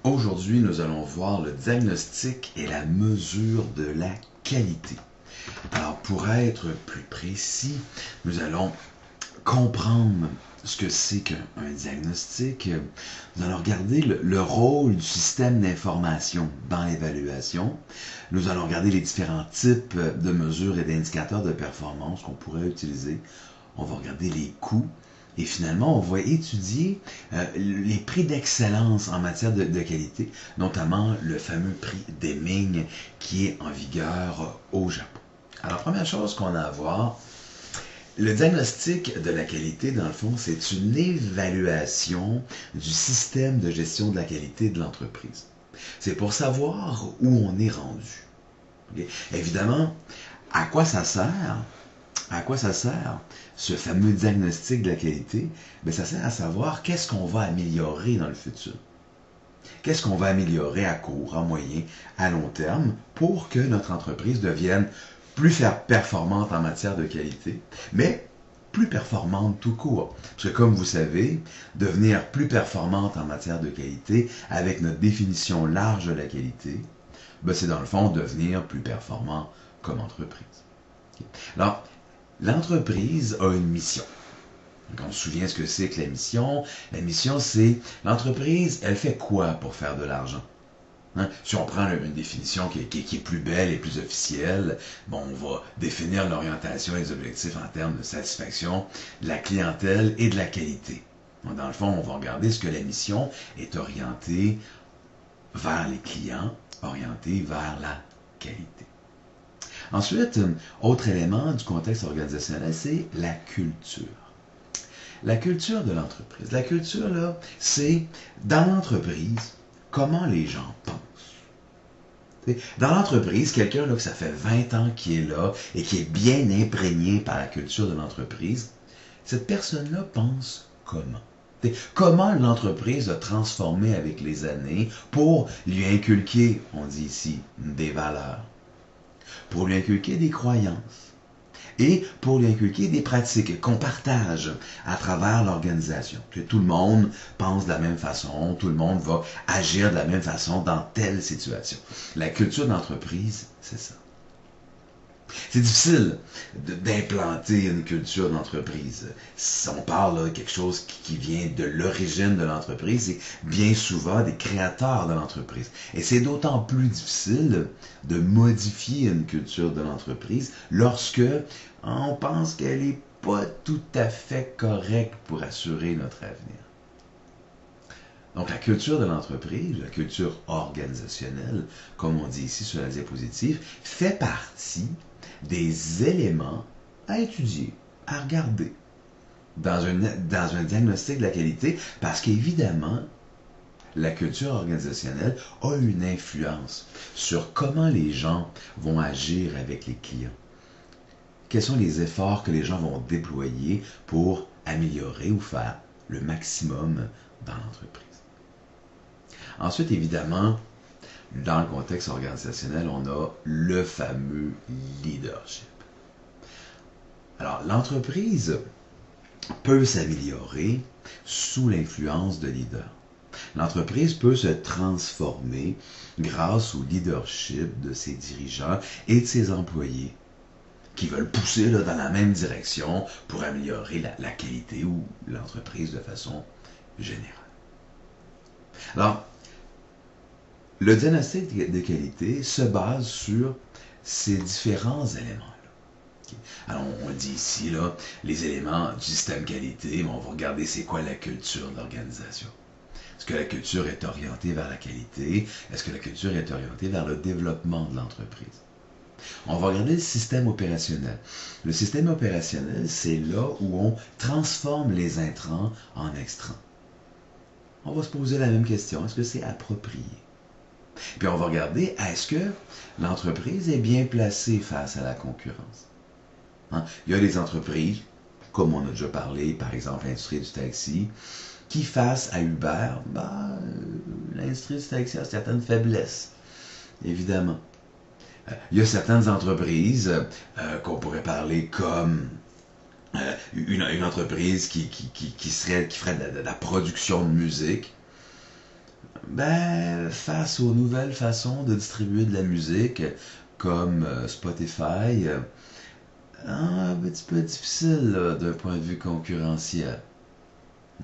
Aujourd'hui, nous allons voir le diagnostic et la mesure de la qualité. Alors, pour être plus précis, nous allons comprendre ce que c'est qu'un diagnostic. Nous allons regarder le rôle du système d'information dans l'évaluation. Nous allons regarder les différents types de mesures et d'indicateurs de performance qu'on pourrait utiliser. On va regarder les coûts. Et finalement, on va étudier les prix d'excellence en matière de qualité, notamment le fameux prix Deming qui est en vigueur au Japon. Alors, première chose qu'on a à voir, le diagnostic de la qualité, dans le fond, c'est une évaluation du système de gestion de la qualité de l'entreprise. C'est pour savoir où on est rendu. Okay? Évidemment, à quoi ça sert? À quoi ça sert, ce fameux diagnostic de la qualité? Bien, ça sert à savoir qu'est-ce qu'on va améliorer dans le futur. Qu'est-ce qu'on va améliorer à court, à moyen, à long terme pour que notre entreprise devienne plus performante en matière de qualité, mais plus performante tout court. Parce que comme vous savez, devenir plus performante en matière de qualité, avec notre définition large de la qualité, ben c'est dans le fond devenir plus performant comme entreprise. Alors, l'entreprise a une mission. Donc, on se souvient ce que c'est que la mission. La mission, c'est l'entreprise, elle fait quoi pour faire de l'argent? Hein? Si on prend une définition qui est plus belle et plus officielle, bon, on va définir l'orientation et les objectifs en termes de satisfaction de la clientèle et de la qualité. Donc, dans le fond, on va regarder ce que la mission est orientée vers les clients, orientée vers la qualité. Ensuite, autre élément du contexte organisationnel, c'est la culture. La culture de l'entreprise. La culture, là, c'est dans l'entreprise, comment les gens pensent. Dans l'entreprise, quelqu'un que ça fait 20 ans qui est là et qui est bien imprégné par la culture de l'entreprise, cette personne-là pense comment? Comment l'entreprise a transformé avec les années pour lui inculquer, on dit ici, des valeurs, pour lui inculquer des croyances et pour lui inculquer des pratiques qu'on partage à travers l'organisation. Que tout le monde pense de la même façon, tout le monde va agir de la même façon dans telle situation. La culture d'entreprise, c'est ça. C'est difficile d'implanter une culture d'entreprise. On parle de quelque chose qui vient de l'origine de l'entreprise et bien souvent des créateurs de l'entreprise. Et c'est d'autant plus difficile de modifier une culture de l'entreprise lorsque on pense qu'elle n'est pas tout à fait correcte pour assurer notre avenir. Donc la culture de l'entreprise, la culture organisationnelle, comme on dit ici sur la diapositive, fait partie des éléments à étudier, à regarder dans un diagnostic de la qualité, parce qu'évidemment, la culture organisationnelle a une influence sur comment les gens vont agir avec les clients. Quels sont les efforts que les gens vont déployer pour améliorer ou faire le maximum dans l'entreprise. Ensuite, évidemment, dans le contexte organisationnel, on a le fameux leadership. Alors, l'entreprise peut s'améliorer sous l'influence de leaders. L'entreprise peut se transformer grâce au leadership de ses dirigeants et de ses employés qui veulent pousser dans la même direction pour améliorer la qualité ou l'entreprise de façon générale. Alors, le diagnostic de qualité se base sur ces différents éléments-là. Okay. Alors, on dit ici, là, les éléments du système qualité, mais on va regarder c'est quoi la culture de l'organisation. Est-ce que la culture est orientée vers la qualité? Est-ce que la culture est orientée vers le développement de l'entreprise? On va regarder le système opérationnel. Le système opérationnel, c'est là où on transforme les intrants en extrants. On va se poser la même question. Est-ce que c'est approprié? Puis on va regarder, est-ce que l'entreprise est bien placée face à la concurrence? Hein? Il y a des entreprises, comme on a déjà parlé, par exemple l'industrie du taxi, qui face à Uber, l'industrie du taxi a certaines faiblesses, évidemment. Il y a certaines entreprises qu'on pourrait parler comme une entreprise qui ferait de la production de musique. face aux nouvelles façons de distribuer de la musique, comme Spotify, un petit peu difficile d'un point de vue concurrentiel.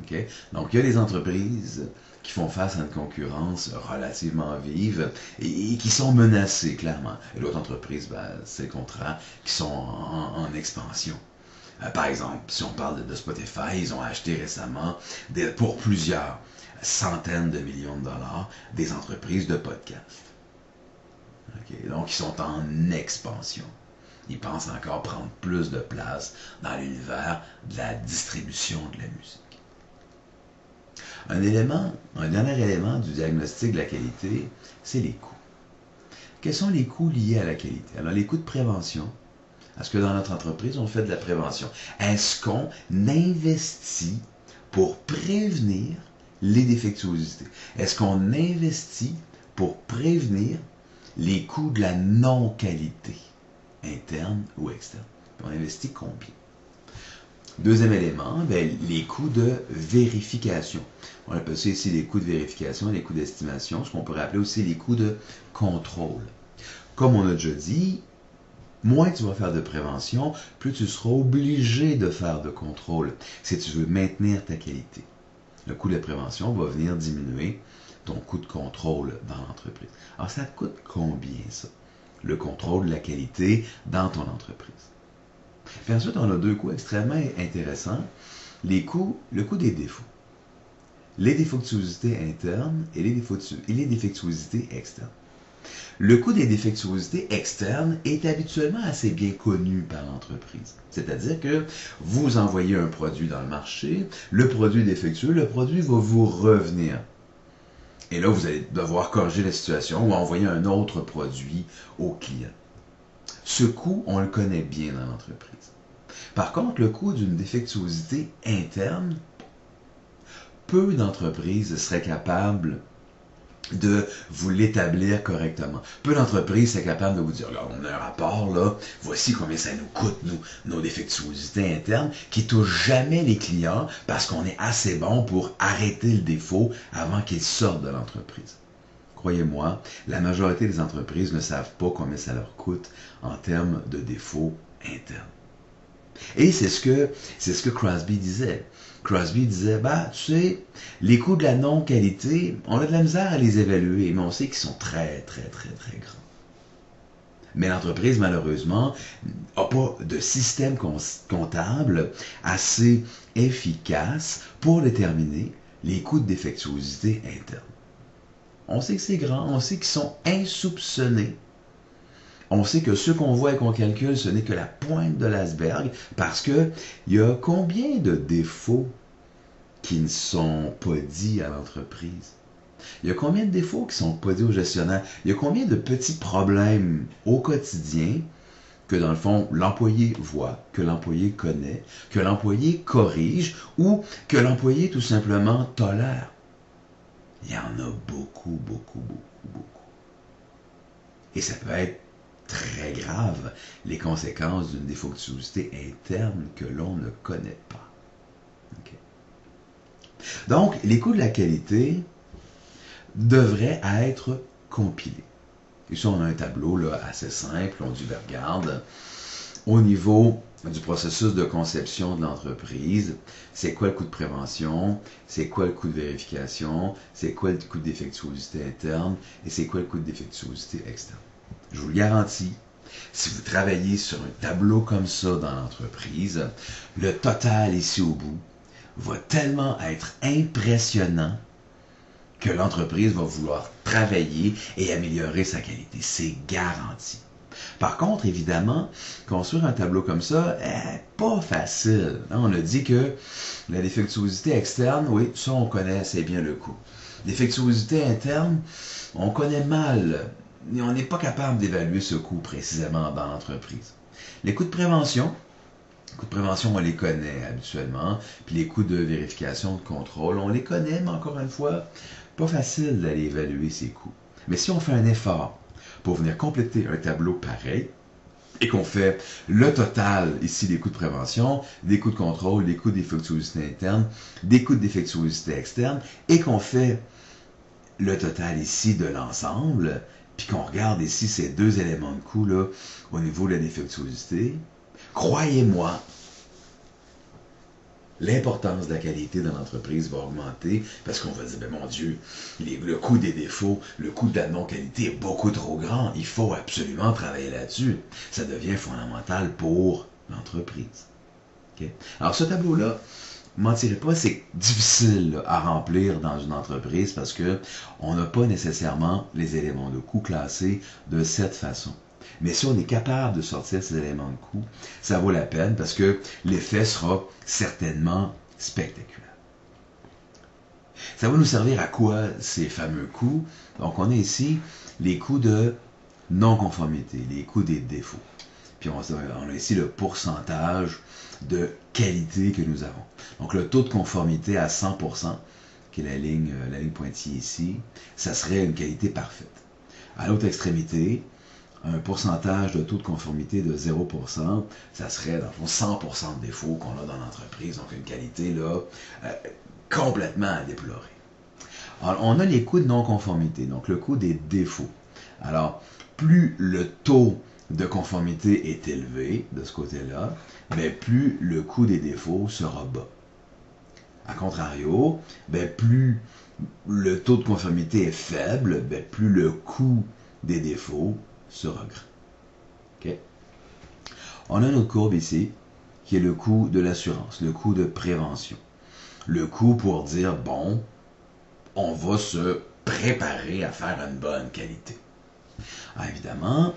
Okay? Donc, il y a des entreprises qui font face à une concurrence relativement vive et qui sont menacées, clairement. Et d'autres entreprises, c'est le contraire, qui sont en expansion. Par exemple, si on parle de Spotify, ils ont acheté récemment, pour plusieurs centaines de millions de dollars, des entreprises de podcast. Okay? Donc, ils sont en expansion. Ils pensent encore prendre plus de place dans l'univers de la distribution de la musique. Un dernier élément du diagnostic de la qualité, c'est les coûts. Quels sont les coûts liés à la qualité? Alors, les coûts de prévention. Est-ce que dans notre entreprise, on fait de la prévention? Est-ce qu'on investit pour prévenir les défectuosités? Est-ce qu'on investit pour prévenir les coûts de la non-qualité, interne ou externe? On investit combien? Deuxième élément, les coûts de vérification. On appelle ça ici les coûts de vérification, les coûts d'estimation, ce qu'on pourrait appeler aussi les coûts de contrôle. Comme on a déjà dit, moins tu vas faire de prévention, plus tu seras obligé de faire de contrôle si tu veux maintenir ta qualité. Le coût de la prévention va venir diminuer ton coût de contrôle dans l'entreprise. Alors, ça te coûte combien, ça? Le contrôle de la qualité dans ton entreprise. Puis ensuite, on a deux coûts extrêmement intéressants. Le coût des défauts. Les défectuosités internes et les défectuosités externes. Le coût des défectuosités externes est habituellement assez bien connu par l'entreprise. C'est-à-dire que vous envoyez un produit dans le marché, le produit est défectueux, le produit va vous revenir. Et là, vous allez devoir corriger la situation ou envoyer un autre produit au client. Ce coût, on le connaît bien dans l'entreprise. Par contre, le coût d'une défectuosité interne, peu d'entreprises seraient capables de vous l'établir correctement. Peu d'entreprises seraient capables de vous dire, là, on a un rapport, là, voici combien ça nous coûte, nos défectuosités internes, qui touchent jamais les clients parce qu'on est assez bon pour arrêter le défaut avant qu'il sorte de l'entreprise. Croyez-moi, la majorité des entreprises ne savent pas combien ça leur coûte en termes de défauts internes. Et c'est ce que Crosby disait. Crosby disait, tu sais, les coûts de la non-qualité, on a de la misère à les évaluer, mais on sait qu'ils sont très, très, très, très grands. Mais l'entreprise, malheureusement, n'a pas de système comptable assez efficace pour déterminer les coûts de défectuosité interne. On sait que c'est grand, on sait qu'ils sont insoupçonnés. On sait que ceux qu'on voit et qu'on calcule, ce n'est que la pointe de l'iceberg, parce que il y a combien de défauts qui ne sont pas dits à l'entreprise? Il y a combien de défauts qui ne sont pas dits au gestionnaire? Il y a combien de petits problèmes au quotidien que, dans le fond, l'employé voit, que l'employé connaît, que l'employé corrige ou que l'employé, tout simplement, tolère? Il y en a beaucoup, beaucoup, beaucoup, beaucoup. Et ça peut être très grave, les conséquences d'une défectuosité interne que l'on ne connaît pas. Okay. Donc, les coûts de la qualité devraient être compilés. Ici, on a un tableau là, assez simple, on dit, regarde, au niveau du processus de conception de l'entreprise, c'est quoi le coût de prévention, c'est quoi le coût de vérification, c'est quoi le coût de défectuosité interne et c'est quoi le coût de défectuosité externe. Je vous le garantis, si vous travaillez sur un tableau comme ça dans l'entreprise, le total ici au bout va tellement être impressionnant que l'entreprise va vouloir travailler et améliorer sa qualité. C'est garanti. Par contre, évidemment, construire un tableau comme ça n'est pas facile. On a dit que la défectuosité externe, oui, ça on connaît assez bien le coût. Défectuosité interne, on connaît mal. On n'est pas capable d'évaluer ce coût précisément dans l'entreprise. Les coûts de prévention, on les connaît habituellement, puis les coûts de vérification, de contrôle, on les connaît, mais encore une fois, pas facile d'aller évaluer ces coûts. Mais si on fait un effort pour venir compléter un tableau pareil, et qu'on fait le total, ici, des coûts de prévention, des coûts de contrôle, des coûts de défectuosité interne, des coûts de défectuosité externe, et qu'on fait le total ici de l'ensemble, puis qu'on regarde ici ces deux éléments de coût là, au niveau de la défectuosité, croyez-moi, l'importance de la qualité de l'entreprise va augmenter parce qu'on va dire, ben mon Dieu, le coût des défauts, le coût de la non-qualité est beaucoup trop grand. Il faut absolument travailler là-dessus. Ça devient fondamental pour l'entreprise. Okay? Alors ce tableau-là, ne mentirez pas, c'est difficile là, à remplir dans une entreprise parce que on n'a pas nécessairement les éléments de coût classés de cette façon. Mais si on est capable de sortir ces éléments de coût, ça vaut la peine parce que l'effet sera certainement spectaculaire. Ça va nous servir à quoi ces fameux coûts? Donc on a ici les coûts de non-conformité, les coûts des défauts. Puis on a ici le pourcentage de qualité que nous avons. Donc le taux de conformité à 100%, qui est la ligne pointillée ici, ça serait une qualité parfaite. À l'autre extrémité, un pourcentage de taux de conformité de 0%, ça serait dans le fond 100% de défauts qu'on a dans l'entreprise, donc une qualité là complètement à déplorer. Alors, on a les coûts de non-conformité, donc le coût des défauts. Alors, plus le taux de conformité est élevé de ce côté-là, ben plus le coût des défauts sera bas. A contrario, ben plus le taux de conformité est faible, ben plus le coût des défauts sera grand. Okay? On a notre courbe ici, qui est le coût de l'assurance, le coût de prévention. Le coût pour dire, bon, on va se préparer à faire une bonne qualité. Alors, évidemment,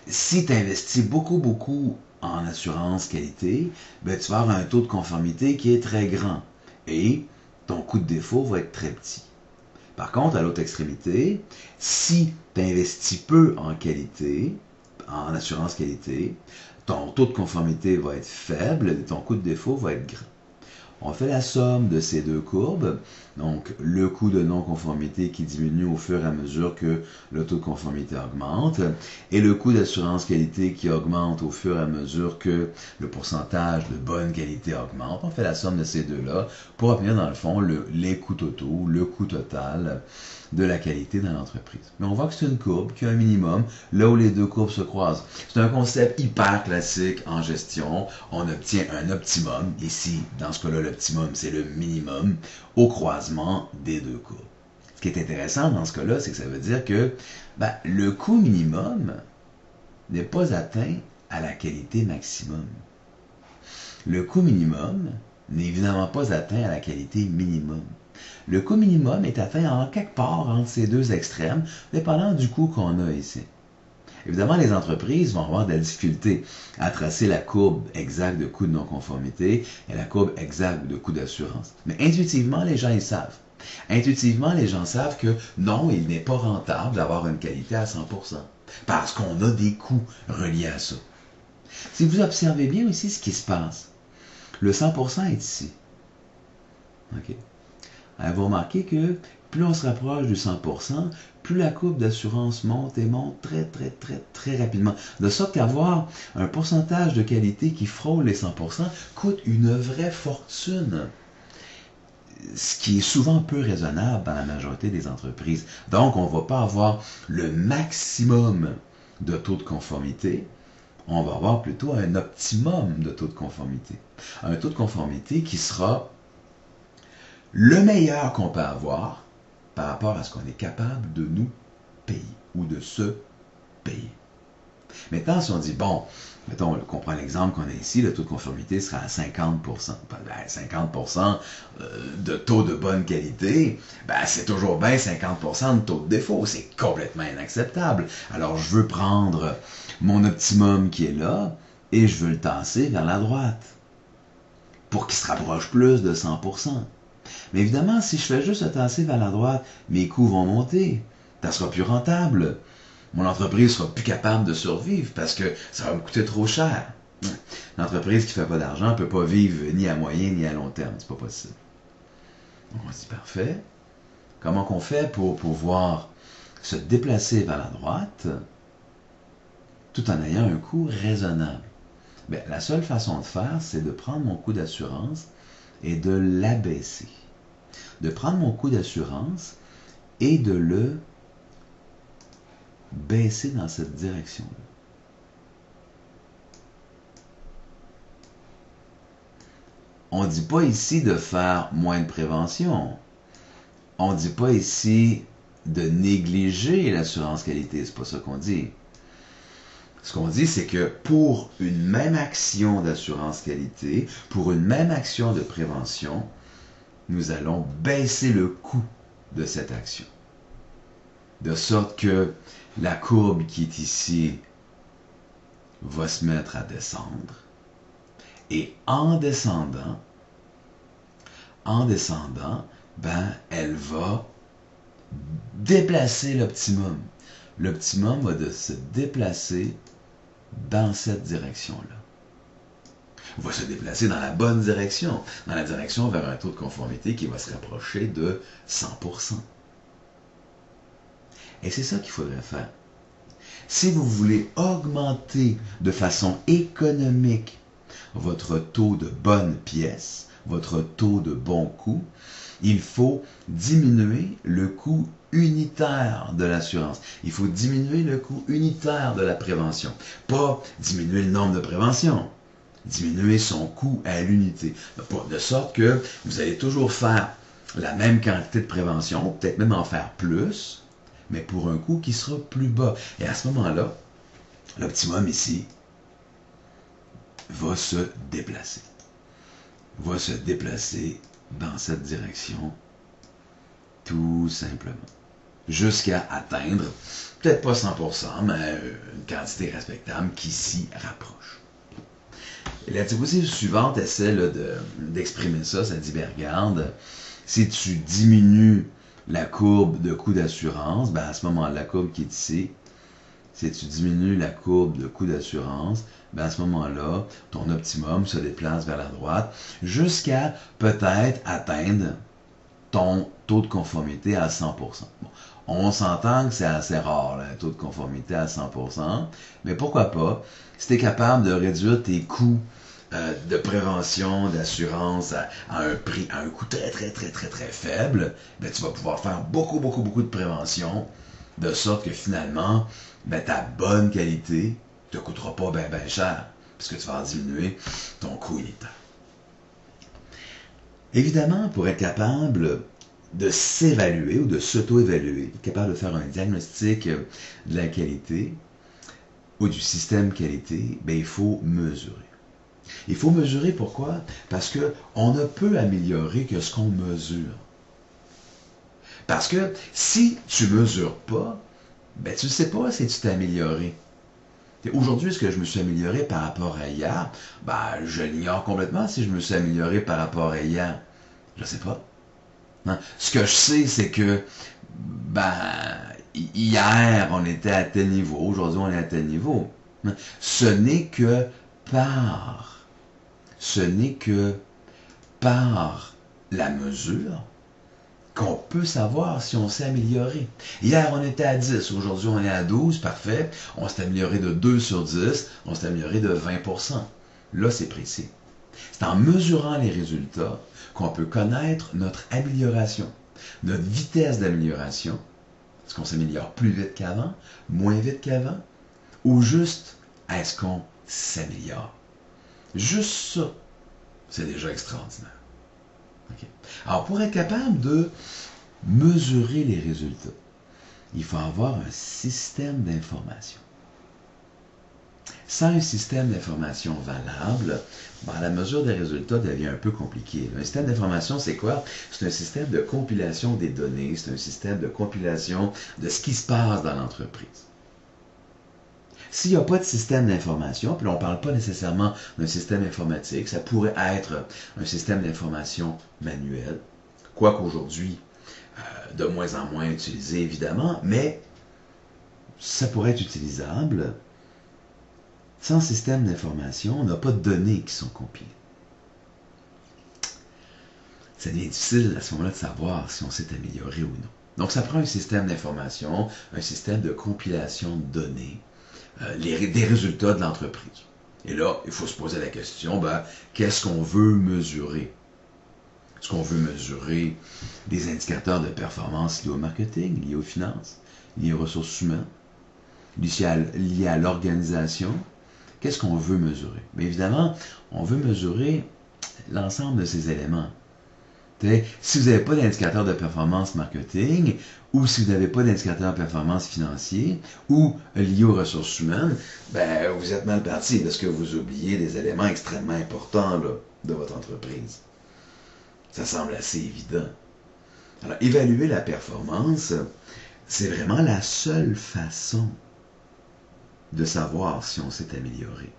si tu investis beaucoup en assurance qualité, ben, tu vas avoir un taux de conformité qui est très grand et ton coût de défaut va être très petit. Par contre, à l'autre extrémité, si tu investis peu en qualité, en assurance qualité, ton taux de conformité va être faible et ton coût de défaut va être grand. On fait la somme de ces deux courbes, donc le coût de non-conformité qui diminue au fur et à mesure que le taux de conformité augmente, et le coût d'assurance qualité qui augmente au fur et à mesure que le pourcentage de bonne qualité augmente. On fait la somme de ces deux-là pour obtenir dans le fond les coûts totaux, le coût total de la qualité dans l'entreprise. Mais on voit que c'est une courbe qui a un minimum là où les deux courbes se croisent. C'est un concept hyper classique en gestion. On obtient un optimum. Ici, dans ce cas-là, l'optimum, c'est le minimum au croisement des deux courbes. Ce qui est intéressant dans ce cas-là, c'est que ça veut dire que le coût minimum n'est pas atteint à la qualité maximum. Le coût minimum n'est évidemment pas atteint à la qualité minimum. Le coût minimum est atteint en quelque part entre ces deux extrêmes, dépendant du coût qu'on a ici. Évidemment, les entreprises vont avoir de la difficulté à tracer la courbe exacte de coût de non-conformité et la courbe exacte de coût d'assurance. Mais intuitivement, les gens, ils savent. Intuitivement, les gens savent que non, il n'est pas rentable d'avoir une qualité à 100%, parce qu'on a des coûts reliés à ça. Si vous observez bien aussi ce qui se passe, le 100% est ici. OK? Alors, vous remarquez que plus on se rapproche du 100%, plus la courbe d'assurance monte et monte très rapidement. De sorte qu'avoir un pourcentage de qualité qui frôle les 100% coûte une vraie fortune. Ce qui est souvent peu raisonnable dans la majorité des entreprises. Donc, on ne va pas avoir le maximum de taux de conformité, on va avoir plutôt un optimum de taux de conformité. Un taux de conformité qui sera le meilleur qu'on peut avoir par rapport à ce qu'on est capable de nous payer ou de se payer. Maintenant, si on dit, bon, mettons, on prend l'exemple qu'on a ici, le taux de conformité sera à 50%. 50% de taux de bonne qualité, c'est toujours bien 50% de taux de défaut. C'est complètement inacceptable. Alors, je veux prendre mon optimum qui est là et je veux le tasser vers la droite pour qu'il se rapproche plus de 100%. Mais évidemment, si je fais juste le tasser vers la droite, mes coûts vont monter. Ça sera plus rentable. Mon entreprise sera plus capable de survivre parce que ça va me coûter trop cher. L'entreprise qui ne fait pas d'argent ne peut pas vivre ni à moyen ni à long terme. C'est pas possible. Donc on se dit parfait. Comment qu'on fait pour pouvoir se déplacer vers la droite tout en ayant un coût raisonnable? La seule façon de faire, c'est de prendre mon coût d'assurance et de l'abaisser. De prendre mon coût d'assurance et de le baisser dans cette direction-là. On ne dit pas ici de faire moins de prévention. On ne dit pas ici de négliger l'assurance qualité. C'est pas ça qu'on dit. Ce qu'on dit, c'est que pour une même action d'assurance qualité, pour une même action de prévention, nous allons baisser le coût de cette action. De sorte que la courbe qui est ici va se mettre à descendre. Et en descendant, ben, elle va déplacer l'optimum. L'optimum va se déplacer dans cette direction-là. Va se déplacer dans la bonne direction, dans la direction vers un taux de conformité qui va se rapprocher de 100%. Et c'est ça qu'il faudrait faire. Si vous voulez augmenter de façon économique votre taux de bonne pièce, votre taux de bon coût, il faut diminuer le coût unitaire de l'assurance. Il faut diminuer le coût unitaire de la prévention. Pas diminuer le nombre de préventions. Diminuer son coût à l'unité. De sorte que vous allez toujours faire la même quantité de prévention, peut-être même en faire plus, mais pour un coût qui sera plus bas. Et à ce moment-là, l'optimum ici va se déplacer. Va se déplacer dans cette direction, tout simplement. Jusqu'à atteindre, peut-être pas 100%, mais une quantité respectable qui s'y rapproche. Et la diapositive suivante essaie d'exprimer ça. Ça dit, ben regarde, si tu diminues la courbe de coût d'assurance, ben à ce moment-là, la courbe qui est ici, si tu diminues la courbe de coût d'assurance, ben à ce moment-là, ton optimum se déplace vers la droite jusqu'à peut-être atteindre ton taux de conformité à 100%. Bon, on s'entend que c'est assez rare, là, un taux de conformité à 100%, mais pourquoi pas, si tu es capable de réduire tes coûts de prévention, d'assurance à un prix, à un coût très faible, ben, tu vas pouvoir faire beaucoup de prévention, de sorte que finalement, ben, ta bonne qualité ne te coûtera pas ben cher, puisque tu vas diminuer ton coût unitaire. Évidemment, pour être capable de s'évaluer ou de s'auto-évaluer, capable de faire un diagnostic de la qualité ou du système qualité, ben, il faut mesurer. Il faut mesurer pourquoi? Parce qu'on ne peut améliorer que ce qu'on mesure. Parce que si tu ne mesures pas, ben, tu ne sais pas si tu t'es amélioré. Aujourd'hui, est-ce que je me suis amélioré par rapport à hier? Ben, je l'ignore complètement si je me suis amélioré par rapport à hier. Je ne sais pas. Hein? Ce que je sais, c'est que ben, hier, on était à tel niveau, aujourd'hui, on est à tel niveau. Hein? Ce n'est que par la mesure qu'on peut savoir si on s'est amélioré. Hier, on était à 10, aujourd'hui, on est à 12, parfait. On s'est amélioré de 2 sur 10, on s'est amélioré de 20%. Là, c'est précis. C'est en mesurant les résultats qu'on peut connaître notre amélioration, notre vitesse d'amélioration. Est-ce qu'on s'améliore plus vite qu'avant, moins vite qu'avant, ou juste est-ce qu'on s'améliore? Juste ça, c'est déjà extraordinaire. Okay. Alors, pour être capable de mesurer les résultats, il faut avoir un système d'information. Sans un système d'information valable, ben, la mesure des résultats devient un peu compliquée. Un système d'information, c'est quoi? C'est un système de compilation des données, c'est un système de compilation de ce qui se passe dans l'entreprise. S'il n'y a pas de système d'information, puis on ne parle pas nécessairement d'un système informatique, ça pourrait être un système d'information manuel, quoique aujourd'hui, de moins en moins utilisé évidemment, mais ça pourrait être utilisable. Sans système d'information, on n'a pas de données qui sont compilées. Ça devient difficile à ce moment-là de savoir si on s'est amélioré ou non. Donc ça prend un système d'information, un système de compilation de données, des résultats de l'entreprise. Et là, il faut se poser la question, ben, qu'est-ce qu'on veut mesurer? Est-ce qu'on veut mesurer des indicateurs de performance liés au marketing, liés aux finances, liés aux ressources humaines, liés à l'organisation? Qu'est-ce qu'on veut mesurer? Bien évidemment, on veut mesurer l'ensemble de ces éléments. Si vous n'avez pas d'indicateur de performance marketing, ou si vous n'avez pas d'indicateur de performance financier, ou lié aux ressources humaines, ben, vous êtes mal parti parce que vous oubliez des éléments extrêmement importants là, de votre entreprise. Ça semble assez évident. Alors, évaluer la performance, c'est vraiment la seule façon de savoir si on s'est amélioré.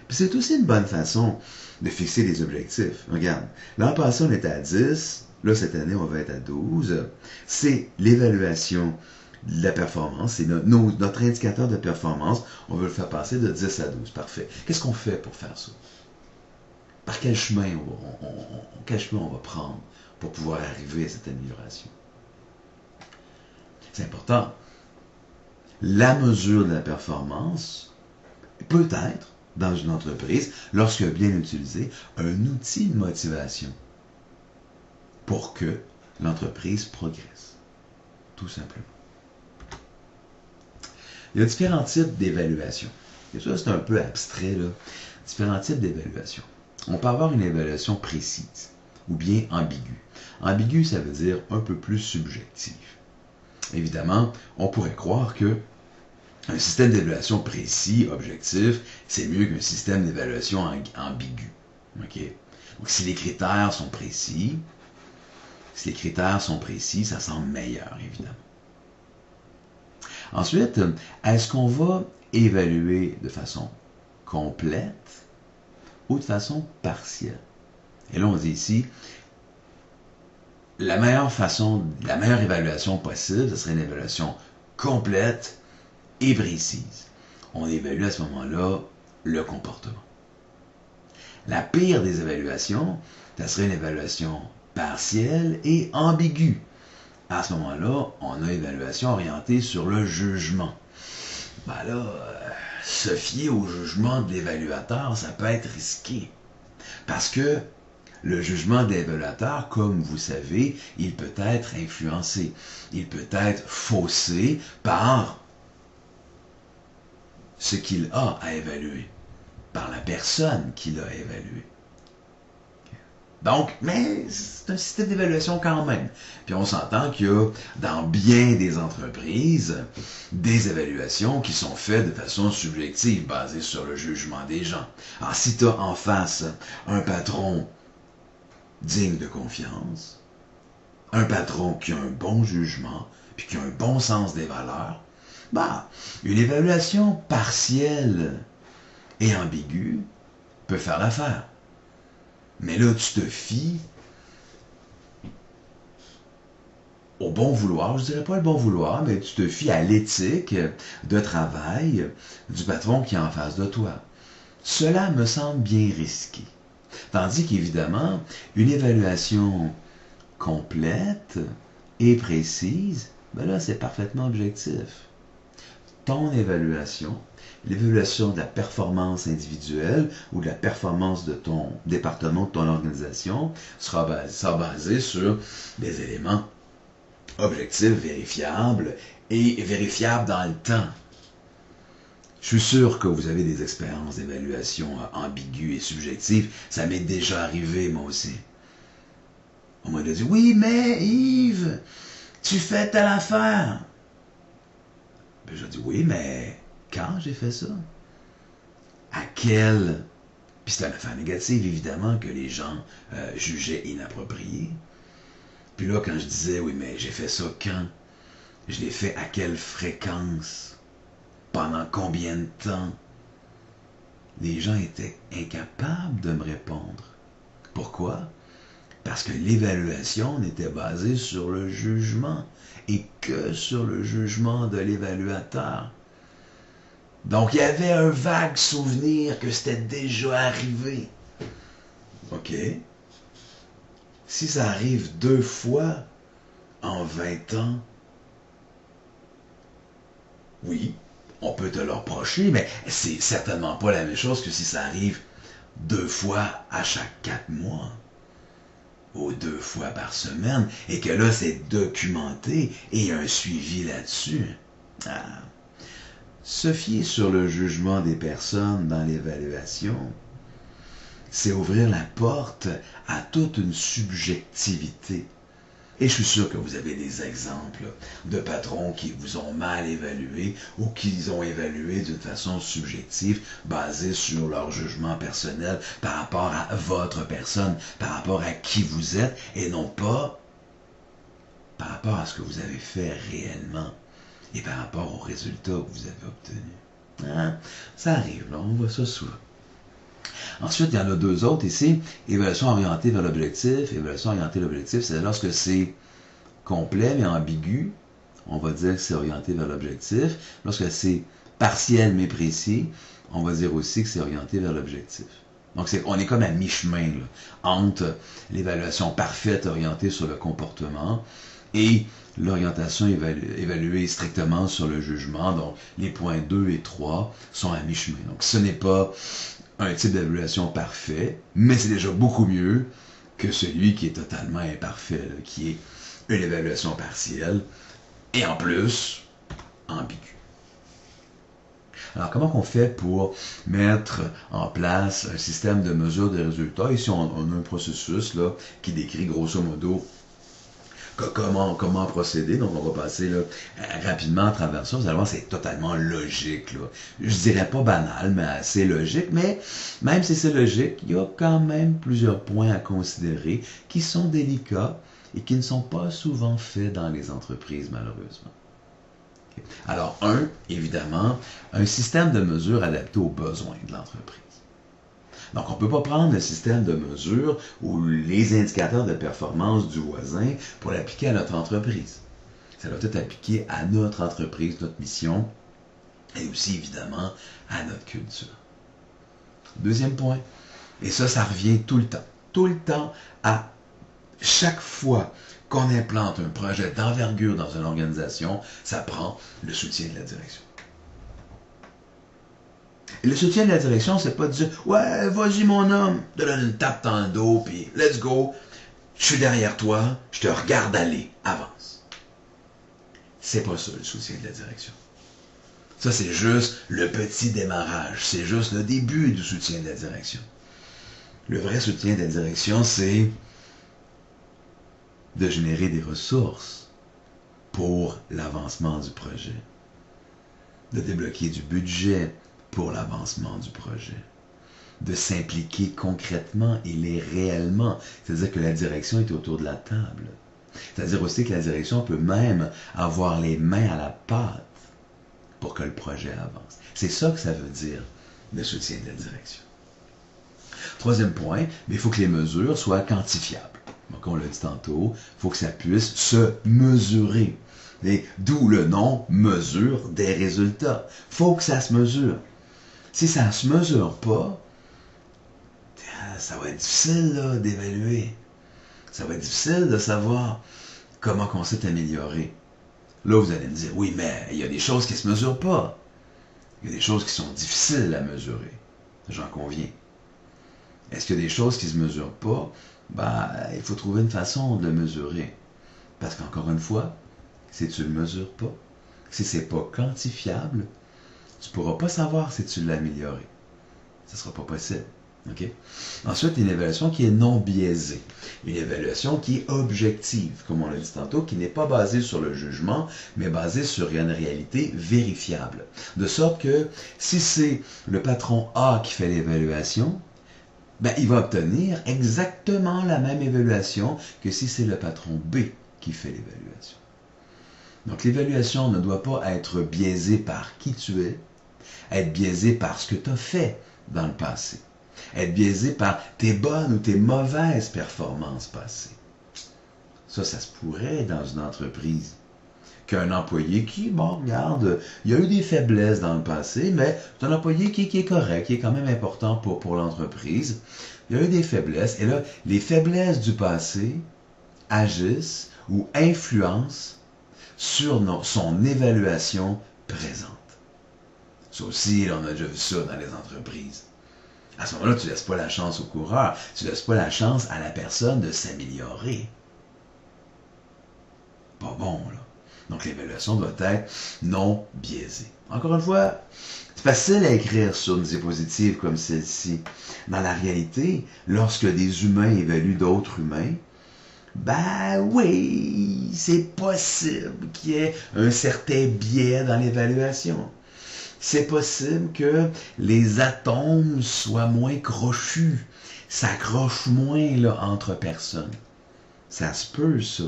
Puis c'est aussi une bonne façon de fixer des objectifs. Regarde, l'an passé, on était à 10. Là, cette année, on va être à 12. C'est l'évaluation de la performance. C'est notre indicateur de performance. On veut le faire passer de 10 à 12. Parfait. Qu'est-ce qu'on fait pour faire ça? Par quel chemin on va prendre pour pouvoir arriver à cette amélioration? C'est important. La mesure de la performance peut être, dans une entreprise, lorsque bien utilisé, un outil de motivation pour que l'entreprise progresse. Tout simplement. Il y a différents types d'évaluation. Et ça, c'est un peu abstrait, là. Différents types d'évaluation. On peut avoir une évaluation précise ou bien ambiguë. Ambiguë, ça veut dire un peu plus subjectif. Évidemment, on pourrait croire que un système d'évaluation précis, objectif, c'est mieux qu'un système d'évaluation ambigu. Okay? Donc, si les critères sont précis, ça semble meilleur, évidemment. Ensuite, est-ce qu'on va évaluer de façon complète ou de façon partielle? Et là, on dit ici, la meilleure évaluation possible, ce serait une évaluation complète et précise. On évalue à ce moment-là le comportement. La pire des évaluations, ça serait une évaluation partielle et ambiguë. À ce moment-là, on a une évaluation orientée sur le jugement. Ben là, se fier au jugement de l'évaluateur, ça peut être risqué. Parce que le jugement de l'évaluateur, comme vous savez, il peut être influencé. Il peut être faussé par ce qu'il a à évaluer, par la personne qui l'a évalué. Donc, mais c'est un système d'évaluation quand même. Puis on s'entend qu'il y a dans bien des entreprises des évaluations qui sont faites de façon subjective, basées sur le jugement des gens. Alors si tu as en face un patron digne de confiance, un patron qui a un bon jugement, puis qui a un bon sens des valeurs, bah, une évaluation partielle et ambiguë peut faire l'affaire. Mais là, tu te fies au bon vouloir, je dirais pas le bon vouloir, mais tu te fies à l'éthique de travail du patron qui est en face de toi. Cela me semble bien risqué. Tandis qu'évidemment, une évaluation complète et précise, ben là, c'est parfaitement objectif. Ton évaluation, l'évaluation de la performance individuelle ou de la performance de ton département, de ton organisation, sera basée sur des éléments objectifs, vérifiables et vérifiables dans le temps. Je suis sûr que vous avez des expériences d'évaluation ambiguës et subjectives. Ça m'est déjà arrivé, moi aussi. On m'a dit, oui, mais Yves, tu fais telle affaire. Puis j'ai dit, oui, mais quand j'ai fait ça? À quel... Puis c'était une affaire négative, évidemment, que les gens jugeaient inappropriée. Puis là, quand je disais, oui, mais j'ai fait ça quand? Je l'ai fait à quelle fréquence? Pendant combien de temps? Les gens étaient incapables de me répondre. Pourquoi? Parce que l'évaluation n'était basée sur le jugement et que sur le jugement de l'évaluateur. Donc, il y avait un vague souvenir que c'était déjà arrivé. OK? Si ça arrive 2 fois en 20 ans, oui, on peut te le reprocher, mais c'est certainement pas la même chose que si ça arrive 2 fois à chaque 4 mois. ou 2 fois par semaine, et que là, c'est documenté et il y a un suivi là-dessus. Ah. Se fier sur le jugement des personnes dans l'évaluation, c'est ouvrir la porte à toute une subjectivité. Et je suis sûr que vous avez des exemples de patrons qui vous ont mal évalué ou qu'ils ont évalué d'une façon subjective, basée sur leur jugement personnel par rapport à votre personne, par rapport à qui vous êtes, et non pas par rapport à ce que vous avez fait réellement et par rapport aux résultats que vous avez obtenus. Hein? Ça arrive, là, on voit ça souvent. Ensuite, il y en a 2 autres ici. Évaluation orientée vers l'objectif. Évaluation orientée vers l'objectif, c'est lorsque c'est complet mais ambigu, on va dire que c'est orienté vers l'objectif. Lorsque c'est partiel mais précis, on va dire aussi que c'est orienté vers l'objectif. Donc, on est comme à mi-chemin entre l'évaluation parfaite orientée sur le comportement et l'orientation évaluée strictement sur le jugement. Donc, les points 2 et 3 sont à mi-chemin. Donc, ce n'est pas un type d'évaluation parfait, mais c'est déjà beaucoup mieux que celui qui est totalement imparfait, là, qui est une évaluation partielle et en plus ambiguë. Alors, comment on fait pour mettre en place un système de mesure des résultats? Ici, on a un processus là, qui décrit grosso modo comment procéder. Donc, on va passer là, rapidement à travers ça. Vous allez voir, c'est totalement logique. Là. Je dirais pas banal, mais assez logique. Mais même si c'est logique, il y a quand même plusieurs points à considérer qui sont délicats et qui ne sont pas souvent faits dans les entreprises, malheureusement. Okay. Alors, évidemment, un système de mesure adapté aux besoins de l'entreprise. Donc, on ne peut pas prendre le système de mesure ou les indicateurs de performance du voisin pour l'appliquer à notre entreprise. Ça doit être appliqué à notre entreprise, notre mission, et aussi, évidemment, à notre culture. Deuxième point, et ça revient tout le temps, à chaque fois qu'on implante un projet d'envergure dans une organisation, ça prend le soutien de la direction. Et le soutien de la direction, c'est pas de dire « Ouais, vas-y mon homme, te donne une tape dans le dos, puis let's go, je suis derrière toi, je te regarde aller, avance. » C'est pas ça le soutien de la direction. Ça, c'est juste le petit démarrage, c'est juste le début du soutien de la direction. Le vrai soutien de la direction, c'est de générer des ressources pour l'avancement du projet, de débloquer du budget pour l'avancement du projet, de s'impliquer concrètement et réellement, c'est-à-dire que la direction est autour de la table. C'est-à-dire aussi que la direction peut même avoir les mains à la pâte pour que le projet avance. C'est ça que ça veut dire, le soutien de la direction. Troisième point, il faut que les mesures soient quantifiables. Donc, on l'a dit tantôt, il faut que ça puisse se mesurer. D'où le nom « mesure des résultats ». Il faut que ça se mesure. Si ça ne se mesure pas, ça va être difficile d'évaluer. Ça va être difficile de savoir comment on s'est amélioré. Là, vous allez me dire, oui, mais il y a des choses qui ne se mesurent pas. Il y a des choses qui sont difficiles à mesurer. J'en conviens. Est-ce qu'il y a des choses qui ne se mesurent pas? Il faut trouver une façon de mesurer. Parce qu'encore une fois, si tu ne le mesures pas, si ce n'est pas quantifiable, tu ne pourras pas savoir si tu l'as amélioré. Ce ne sera pas possible. Okay? Ensuite, une évaluation qui est non biaisée. Une évaluation qui est objective, comme on l'a dit tantôt, qui n'est pas basée sur le jugement, mais basée sur une réalité vérifiable. De sorte que si c'est le patron A qui fait l'évaluation, il va obtenir exactement la même évaluation que si c'est le patron B qui fait l'évaluation. Donc l'évaluation ne doit pas être biaisée par qui tu es, être biaisée par ce que tu as fait dans le passé, être biaisée par tes bonnes ou tes mauvaises performances passées. Ça se pourrait dans une entreprise. Qu'un employé qui, regarde, il y a eu des faiblesses dans le passé, mais c'est un employé qui est correct, qui est quand même important pour l'entreprise. Il y a eu des faiblesses, et là, les faiblesses du passé agissent ou influencent sur son évaluation présente. Ça aussi, on a déjà vu ça dans les entreprises. À ce moment-là, tu ne laisses pas la chance au coureur, tu ne laisses pas la chance à la personne de s'améliorer. Pas bon, là. Donc, l'évaluation doit être non biaisée. Encore une fois, c'est facile à écrire sur une diapositive comme celle-ci. Dans la réalité, lorsque des humains évaluent d'autres humains, ben oui, c'est possible qu'il y ait un certain biais dans l'évaluation. C'est possible que les atomes soient moins crochus, s'accrochent moins là, entre personnes. Ça se peut, ça.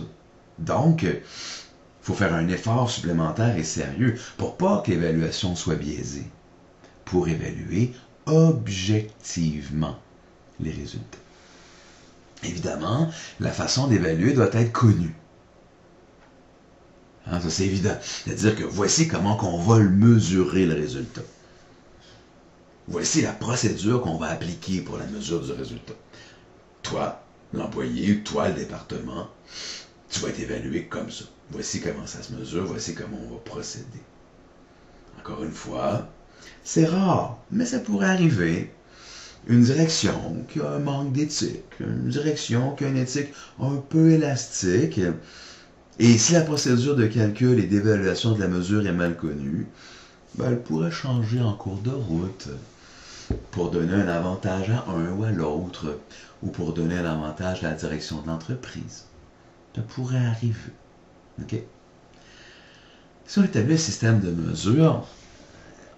Donc, il faut faire un effort supplémentaire et sérieux pour pas que l'évaluation soit biaisée, pour évaluer objectivement les résultats. Évidemment, la façon d'évaluer doit être connue. Hein, ça, c'est évident. C'est-à-dire que voici comment on va le mesurer, le résultat. Voici la procédure qu'on va appliquer pour la mesure du résultat. Toi, l'employé, toi, le département, tu vas être évalué comme ça. Voici comment ça se mesure, voici comment on va procéder. Encore une fois, c'est rare, mais ça pourrait arriver. Une direction qui a un manque d'éthique, une direction qui a une éthique un peu élastique, et si la procédure de calcul et d'évaluation de la mesure est mal connue, ben elle pourrait changer en cours de route pour donner un avantage à un ou à l'autre, ou pour donner un avantage à la direction de l'entreprise. Ça pourrait arriver. OK? Si on établit un système de mesure,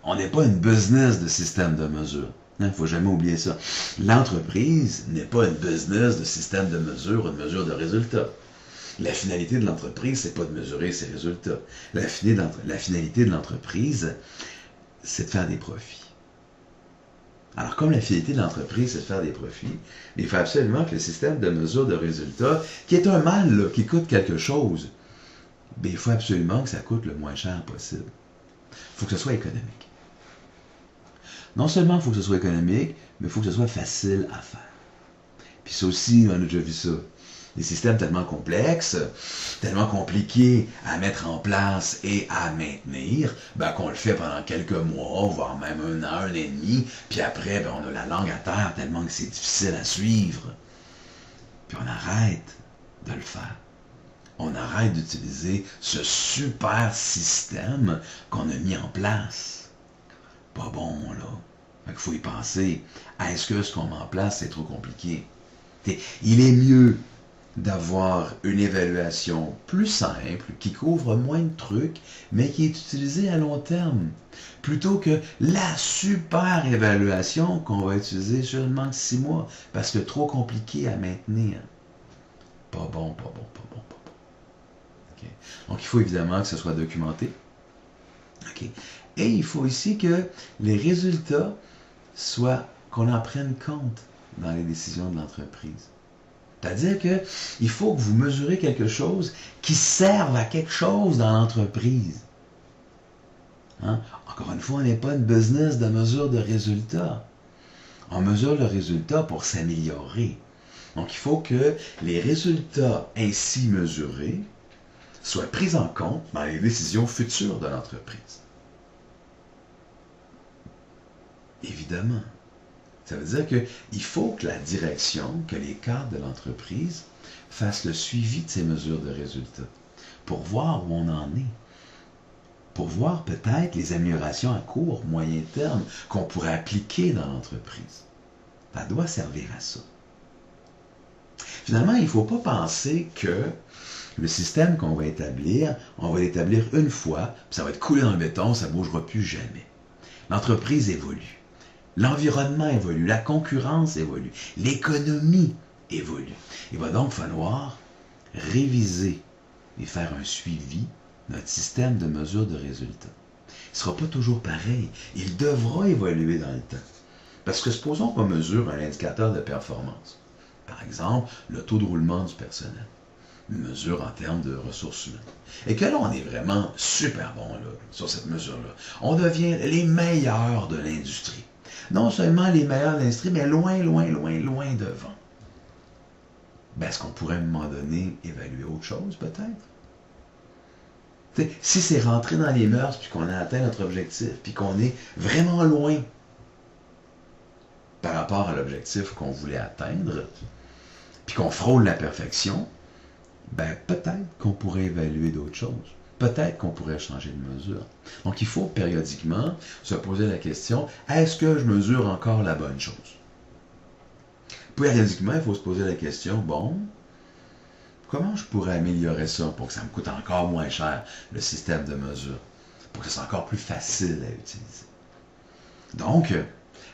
on n'est pas une business de système de mesure. Il ne faut jamais oublier ça. L'entreprise n'est pas une business de système de mesure ou de mesure de résultats. La finalité de l'entreprise, c'est pas de mesurer ses résultats. La finalité de l'entreprise, c'est de faire des profits. Alors, comme la finalité de l'entreprise, c'est de faire des profits, il faut absolument que le système de mesure de résultats, qui est un mal, là, qui coûte quelque chose, bien, il faut absolument que ça coûte le moins cher possible. Il faut que ce soit économique. Non seulement il faut que ce soit économique, mais il faut que ce soit facile à faire. Puis ça aussi, on a déjà vu ça. Des systèmes tellement complexes, tellement compliqués à mettre en place et à maintenir, ben, qu'on le fait pendant quelques mois, voire même un an, un an et demi, puis après, ben, on a la langue à terre tellement que c'est difficile à suivre. Puis on arrête de le faire. On arrête d'utiliser ce super système qu'on a mis en place. Pas bon, là. Fait qu'il faut y penser. Est-ce que ce qu'on met en place, c'est trop compliqué? Il est mieux d'avoir une évaluation plus simple, qui couvre moins de trucs, mais qui est utilisée à long terme, plutôt que la super évaluation qu'on va utiliser seulement 6 mois, parce que trop compliqué à maintenir. Pas bon, pas bon, pas bon, pas bon. Okay. Donc il faut évidemment que ce soit documenté. Okay. Et il faut aussi que les résultats soient, qu'on en prenne compte dans les décisions de l'entreprise. C'est-à-dire qu'il faut que vous mesurez quelque chose qui serve à quelque chose dans l'entreprise. Hein? Encore une fois, on n'est pas une business de mesure de résultats. On mesure le résultat pour s'améliorer. Donc, il faut que les résultats ainsi mesurés soient pris en compte dans les décisions futures de l'entreprise. Évidemment. Ça veut dire qu'il faut que la direction, que les cadres de l'entreprise fassent le suivi de ces mesures de résultats pour voir où on en est. Pour voir peut-être les améliorations à court, moyen terme qu'on pourrait appliquer dans l'entreprise. Ça doit servir à ça. Finalement, il ne faut pas penser que le système qu'on va établir, on va l'établir une fois, puis ça va être coulé dans le béton, ça ne bougera plus jamais. L'entreprise évolue. L'environnement évolue, la concurrence évolue, l'économie évolue. Il va donc falloir réviser et faire un suivi de notre système de mesure de résultats. Il ne sera pas toujours pareil. Il devra évoluer dans le temps. Parce que supposons qu'on mesure un indicateur de performance. Par exemple, le taux de roulement du personnel. Une mesure en termes de ressources humaines. Et que là, on est vraiment super bon là, sur cette mesure-là. On devient les meilleurs de l'industrie. Non seulement les meilleurs de l'industrie, mais loin, loin, loin, loin devant. Ben, est-ce qu'on pourrait à un moment donné évaluer autre chose, peut-être? T'sais, si c'est rentré dans les mœurs, puis qu'on a atteint notre objectif, puis qu'on est vraiment loin, par rapport à l'objectif qu'on voulait atteindre, puis qu'on frôle la perfection, ben peut-être qu'on pourrait évaluer d'autres choses. Peut-être qu'on pourrait changer de mesure. Donc il faut périodiquement se poser la question, est-ce que je mesure encore la bonne chose? Périodiquement, il faut se poser la question, bon, comment je pourrais améliorer ça pour que ça me coûte encore moins cher, le système de mesure, pour que ce soit encore plus facile à utiliser? Donc,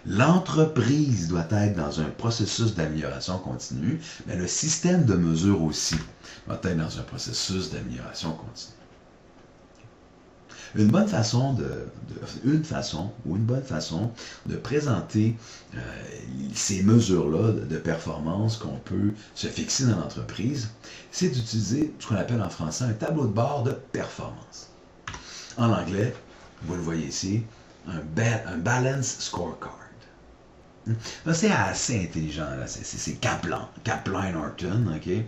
l'entreprise doit être dans un processus d'amélioration continue, mais le système de mesure aussi doit être dans un processus d'amélioration continue. Une bonne façon de présenter ces mesures-là de performance qu'on peut se fixer dans l'entreprise, c'est d'utiliser ce qu'on appelle en français un tableau de bord de performance. En anglais, vous le voyez ici, un balance scorecard. C'est assez intelligent, c'est Kaplan Norton, okay,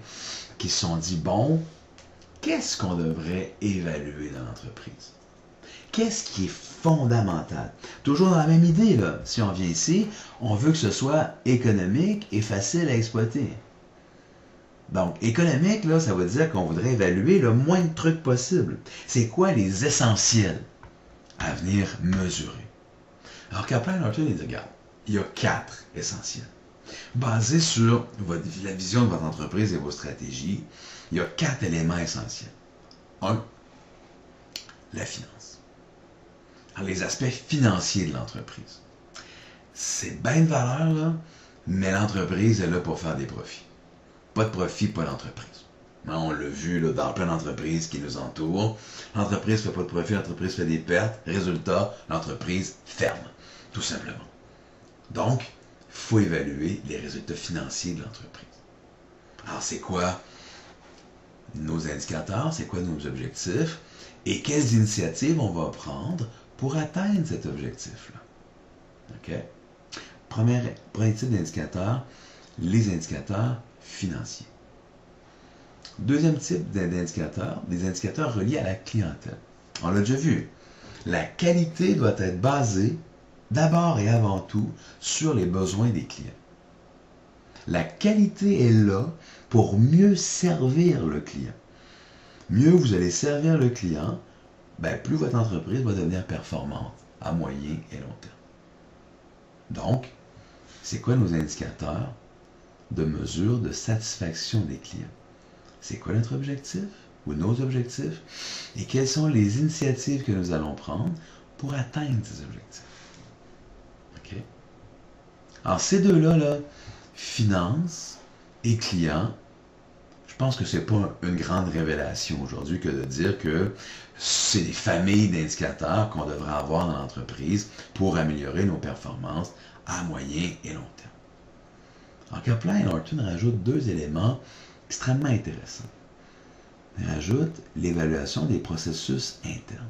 qui se sont dit, bon, qu'est-ce qu'on devrait évaluer dans l'entreprise? Qu'est-ce qui est fondamental? Toujours dans la même idée, là. Si on vient ici, on veut que ce soit économique et facile à exploiter. Donc, économique, là, ça veut dire qu'on voudrait évaluer le moins de trucs possible. C'est quoi les essentiels à venir mesurer? Alors, Kaplan Norton, il dit, regarde, il y a 4 essentiels. Basés sur la vision de votre entreprise et vos stratégies, il y a 4 éléments essentiels. 1, la finance. Alors, les aspects financiers de l'entreprise. C'est bien de valeur, là, mais l'entreprise est là pour faire des profits. Pas de profit, pas d'entreprise. On l'a vu là, dans plein d'entreprises qui nous entourent. L'entreprise ne fait pas de profit, l'entreprise fait des pertes. Résultat, l'entreprise ferme, tout simplement. Donc, il faut évaluer les résultats financiers de l'entreprise. Alors, c'est quoi nos indicateurs? C'est quoi nos objectifs? Et quelles initiatives on va prendre pour atteindre cet objectif-là? OK? Premier type d'indicateur, les indicateurs financiers. Deuxième type d'indicateur, des indicateurs reliés à la clientèle. On l'a déjà vu. La qualité doit être basée d'abord et avant tout sur les besoins des clients. La qualité est là pour mieux servir le client. Mieux vous allez servir le client, ben plus votre entreprise va devenir performante à moyen et long terme. Donc, c'est quoi nos indicateurs de mesure de satisfaction des clients? C'est quoi notre objectif ou nos objectifs? Et quelles sont les initiatives que nous allons prendre pour atteindre ces objectifs? OK? Alors, ces deux-là, là, finance et client, je pense que ce n'est pas une grande révélation aujourd'hui que de dire que c'est des familles d'indicateurs qu'on devrait avoir dans l'entreprise pour améliorer nos performances à moyen et long terme. Alors, Kaplan et Norton rajoutent 2 éléments extrêmement intéressants. Ils rajoutent l'évaluation des processus internes.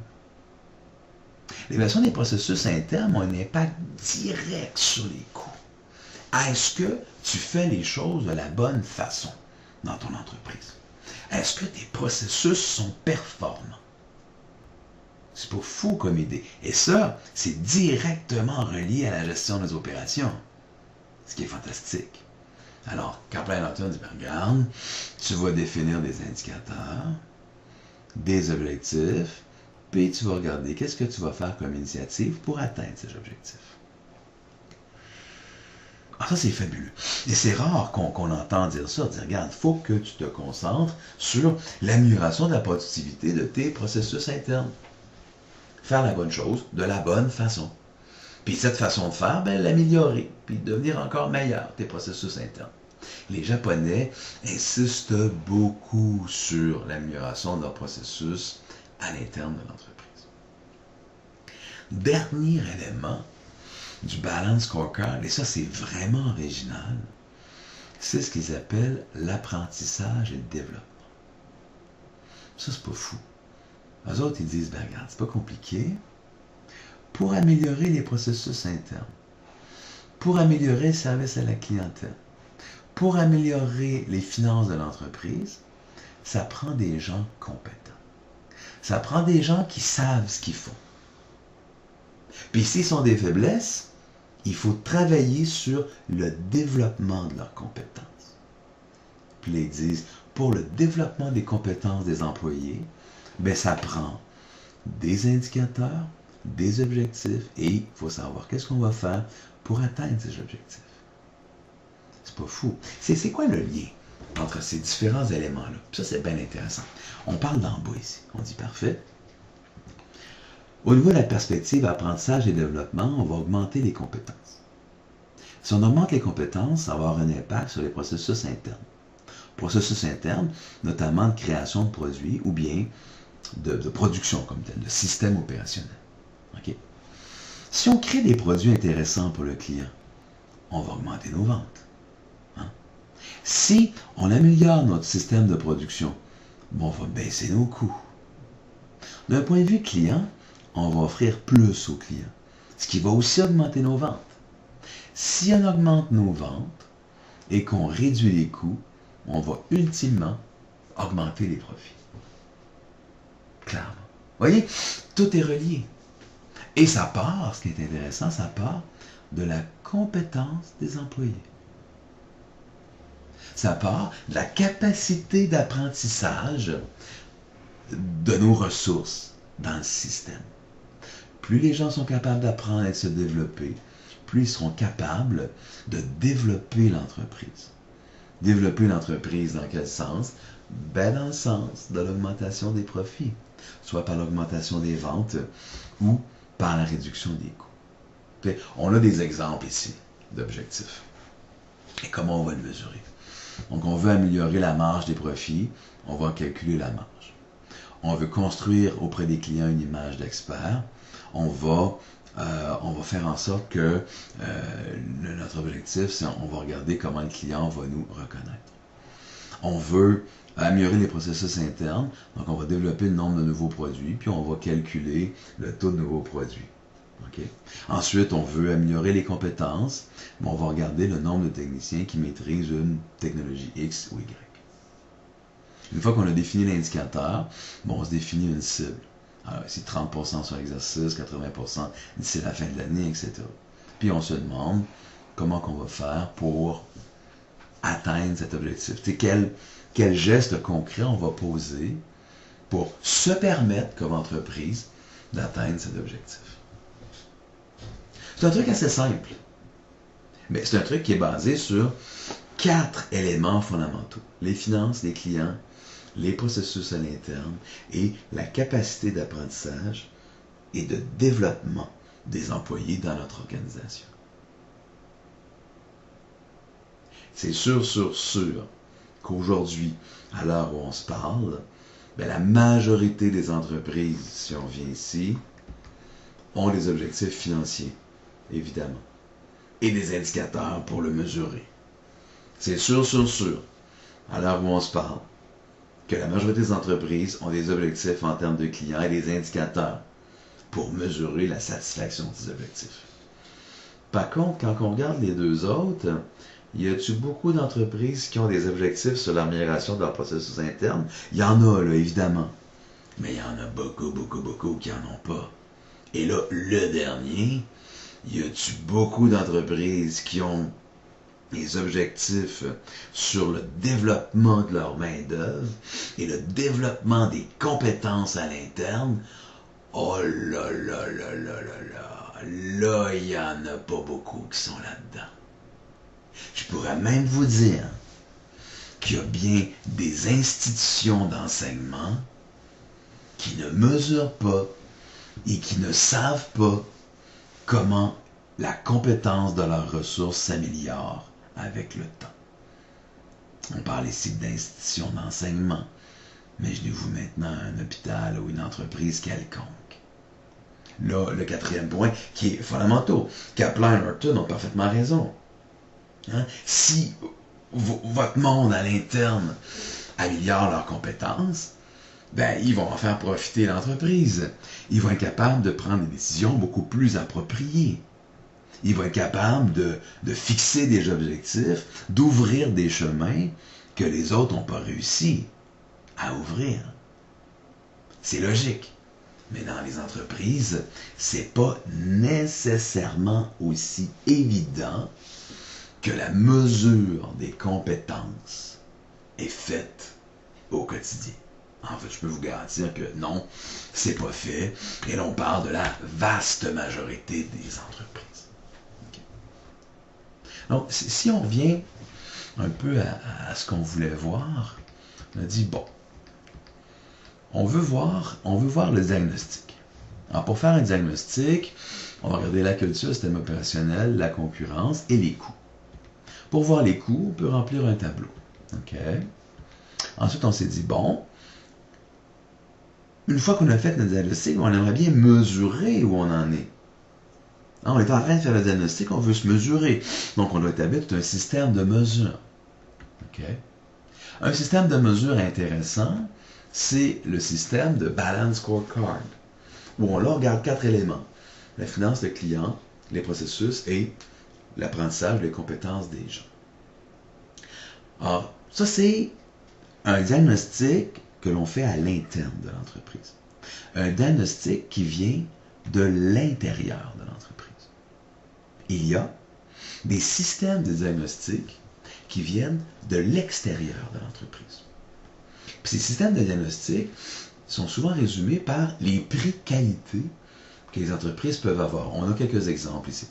L'évaluation des processus internes a un impact direct sur les coûts. Est-ce que tu fais les choses de la bonne façon dans ton entreprise? Est-ce que tes processus sont performants? C'est pas fou comme idée. Et ça, c'est directement relié à la gestion des opérations. Ce qui est fantastique. Alors, Kaplan Norton dit, ben, regarde, tu vas définir des indicateurs, des objectifs, puis tu vas regarder qu'est-ce que tu vas faire comme initiative pour atteindre ces objectifs. Alors ça, c'est fabuleux. Et c'est rare qu'on entende dire ça, dire, regarde, il faut que tu te concentres sur l'amélioration de la productivité de tes processus internes. Faire la bonne chose de la bonne façon. Puis cette façon de faire, ben, l'améliorer, puis devenir encore meilleur, tes processus internes. Les Japonais insistent beaucoup sur l'amélioration de leur processus à l'interne de l'entreprise. Dernier élément du Balance Scorecard, et ça c'est vraiment original, c'est ce qu'ils appellent l'apprentissage et le développement. Ça, c'est pas fou. Eux autres, ils disent, ben regarde, c'est pas compliqué. Pour améliorer les processus internes, pour améliorer le service à la clientèle, pour améliorer les finances de l'entreprise, ça prend des gens compétents. Ça prend des gens qui savent ce qu'ils font. Puis s'ils sont des faiblesses, il faut travailler sur le développement de leurs compétences. Puis là, ils disent, pour le développement des compétences des employés, ben, ça prend des indicateurs, des objectifs, et il faut savoir qu'est-ce qu'on va faire pour atteindre ces objectifs. C'est pas fou. C'est quoi le lien entre ces différents éléments-là? Ça, c'est bien intéressant. On parle d'en bas ici. On dit parfait. Au niveau de la perspective apprentissage et développement, on va augmenter les compétences. Si on augmente les compétences, ça va avoir un impact sur les processus internes. Processus internes, notamment de création de produits ou bien de production comme tel, de système opérationnel. Okay? Si on crée des produits intéressants pour le client, on va augmenter nos ventes. Hein? Si on améliore notre système de production, bon, on va baisser nos coûts. D'un point de vue client, on va offrir plus aux clients, ce qui va aussi augmenter nos ventes. Si on augmente nos ventes et qu'on réduit les coûts, on va ultimement augmenter les profits. Clairement. Vous voyez, tout est relié. Et ça part, ce qui est intéressant, ça part de la compétence des employés. Ça part de la capacité d'apprentissage de nos ressources dans le système. Plus les gens sont capables d'apprendre et de se développer, plus ils seront capables de développer l'entreprise. Développer l'entreprise dans quel sens? Ben dans le sens de l'augmentation des profits, soit par l'augmentation des ventes ou par la réduction des coûts. Okay? On a des exemples ici d'objectifs. Et comment on va le mesurer? Donc, on veut améliorer la marge des profits, on va calculer la marge. On veut construire auprès des clients une image d'expert, on va faire en sorte que notre objectif, c'est on va regarder comment le client va nous reconnaître. On veut améliorer les processus internes, donc on va développer le nombre de nouveaux produits, puis on va calculer le taux de nouveaux produits. Okay? Ensuite, on veut améliorer les compétences, mais on va regarder le nombre de techniciens qui maîtrisent une technologie X ou Y. Une fois qu'on a défini l'indicateur, bon, on se définit une cible. Alors, c'est 30% sur l'exercice, 80% d'ici la fin de l'année, etc. Puis on se demande comment on va faire pour atteindre cet objectif. Quel geste concret on va poser pour se permettre comme entreprise d'atteindre cet objectif. C'est un truc assez simple, mais c'est un truc qui est basé sur 4 éléments fondamentaux. Les finances, les clients, les processus à l'interne et la capacité d'apprentissage et de développement des employés dans notre organisation. C'est sûr qu'aujourd'hui, à l'heure où on se parle, bien, la majorité des entreprises, si on vient ici, ont des objectifs financiers, évidemment, et des indicateurs pour le mesurer. C'est sûr, à l'heure où on se parle, que la majorité des entreprises ont des objectifs en termes de clients et des indicateurs pour mesurer la satisfaction de ces objectifs. Par contre, quand on regarde les deux autres, y a-t-il beaucoup d'entreprises qui ont des objectifs sur l'amélioration de leur processus interne? Il y en a, là, évidemment. Mais il y en a beaucoup qui n'en ont pas. Et là, le dernier, y a-t-il beaucoup d'entreprises qui ont des objectifs sur le développement de leur main-d'œuvre et le développement des compétences à l'interne? Oh là, là, il n'y en a pas beaucoup qui sont là-dedans. Je pourrais même vous dire qu'il y a bien des institutions d'enseignement qui ne mesurent pas et qui ne savent pas comment la compétence de leurs ressources s'améliore avec le temps. On parle ici d'institutions d'enseignement. Imaginez-vous maintenant un hôpital ou une entreprise quelconque. Là, le 4e point, qui est fondamental. Kaplan et Norton ont parfaitement raison. Hein? Si votre monde à l'interne améliore leurs compétences, ben, ils vont en faire profiter l'entreprise. Ils vont être capables de prendre des décisions beaucoup plus appropriées. Ils vont être capables de fixer des objectifs, d'ouvrir des chemins que les autres n'ont pas réussi à ouvrir. C'est logique. Mais dans les entreprises, c'est pas nécessairement aussi évident que la mesure des compétences est faite au quotidien. En fait, je peux vous garantir que non, c'est pas fait. Et l'on parle de la vaste majorité des entreprises. Okay. Donc, si on revient un peu à ce qu'on voulait voir, on a dit, bon, on veut voir le diagnostic. Alors, pour faire un diagnostic, on va regarder la culture, le système opérationnel, la concurrence et les coûts. Pour voir les coûts, on peut remplir un tableau. Okay. Ensuite, on s'est dit, bon, une fois qu'on a fait notre diagnostic, on aimerait bien mesurer où on en est. On est en train de faire le diagnostic, on veut se mesurer. Donc, on doit établir tout un système de mesure. Okay. Un système de mesure intéressant, c'est le système de Balance Scorecard, où on là, regarde 4 éléments. La finance, le client, les processus et l'apprentissage des compétences des gens. Alors, ça, c'est un diagnostic que l'on fait à l'interne de l'entreprise. Un diagnostic qui vient de l'intérieur de l'entreprise. Il y a des systèmes de diagnostic qui viennent de l'extérieur de l'entreprise. Puis ces systèmes de diagnostic sont souvent résumés par les prix qualité que les entreprises peuvent avoir. On a quelques exemples ici.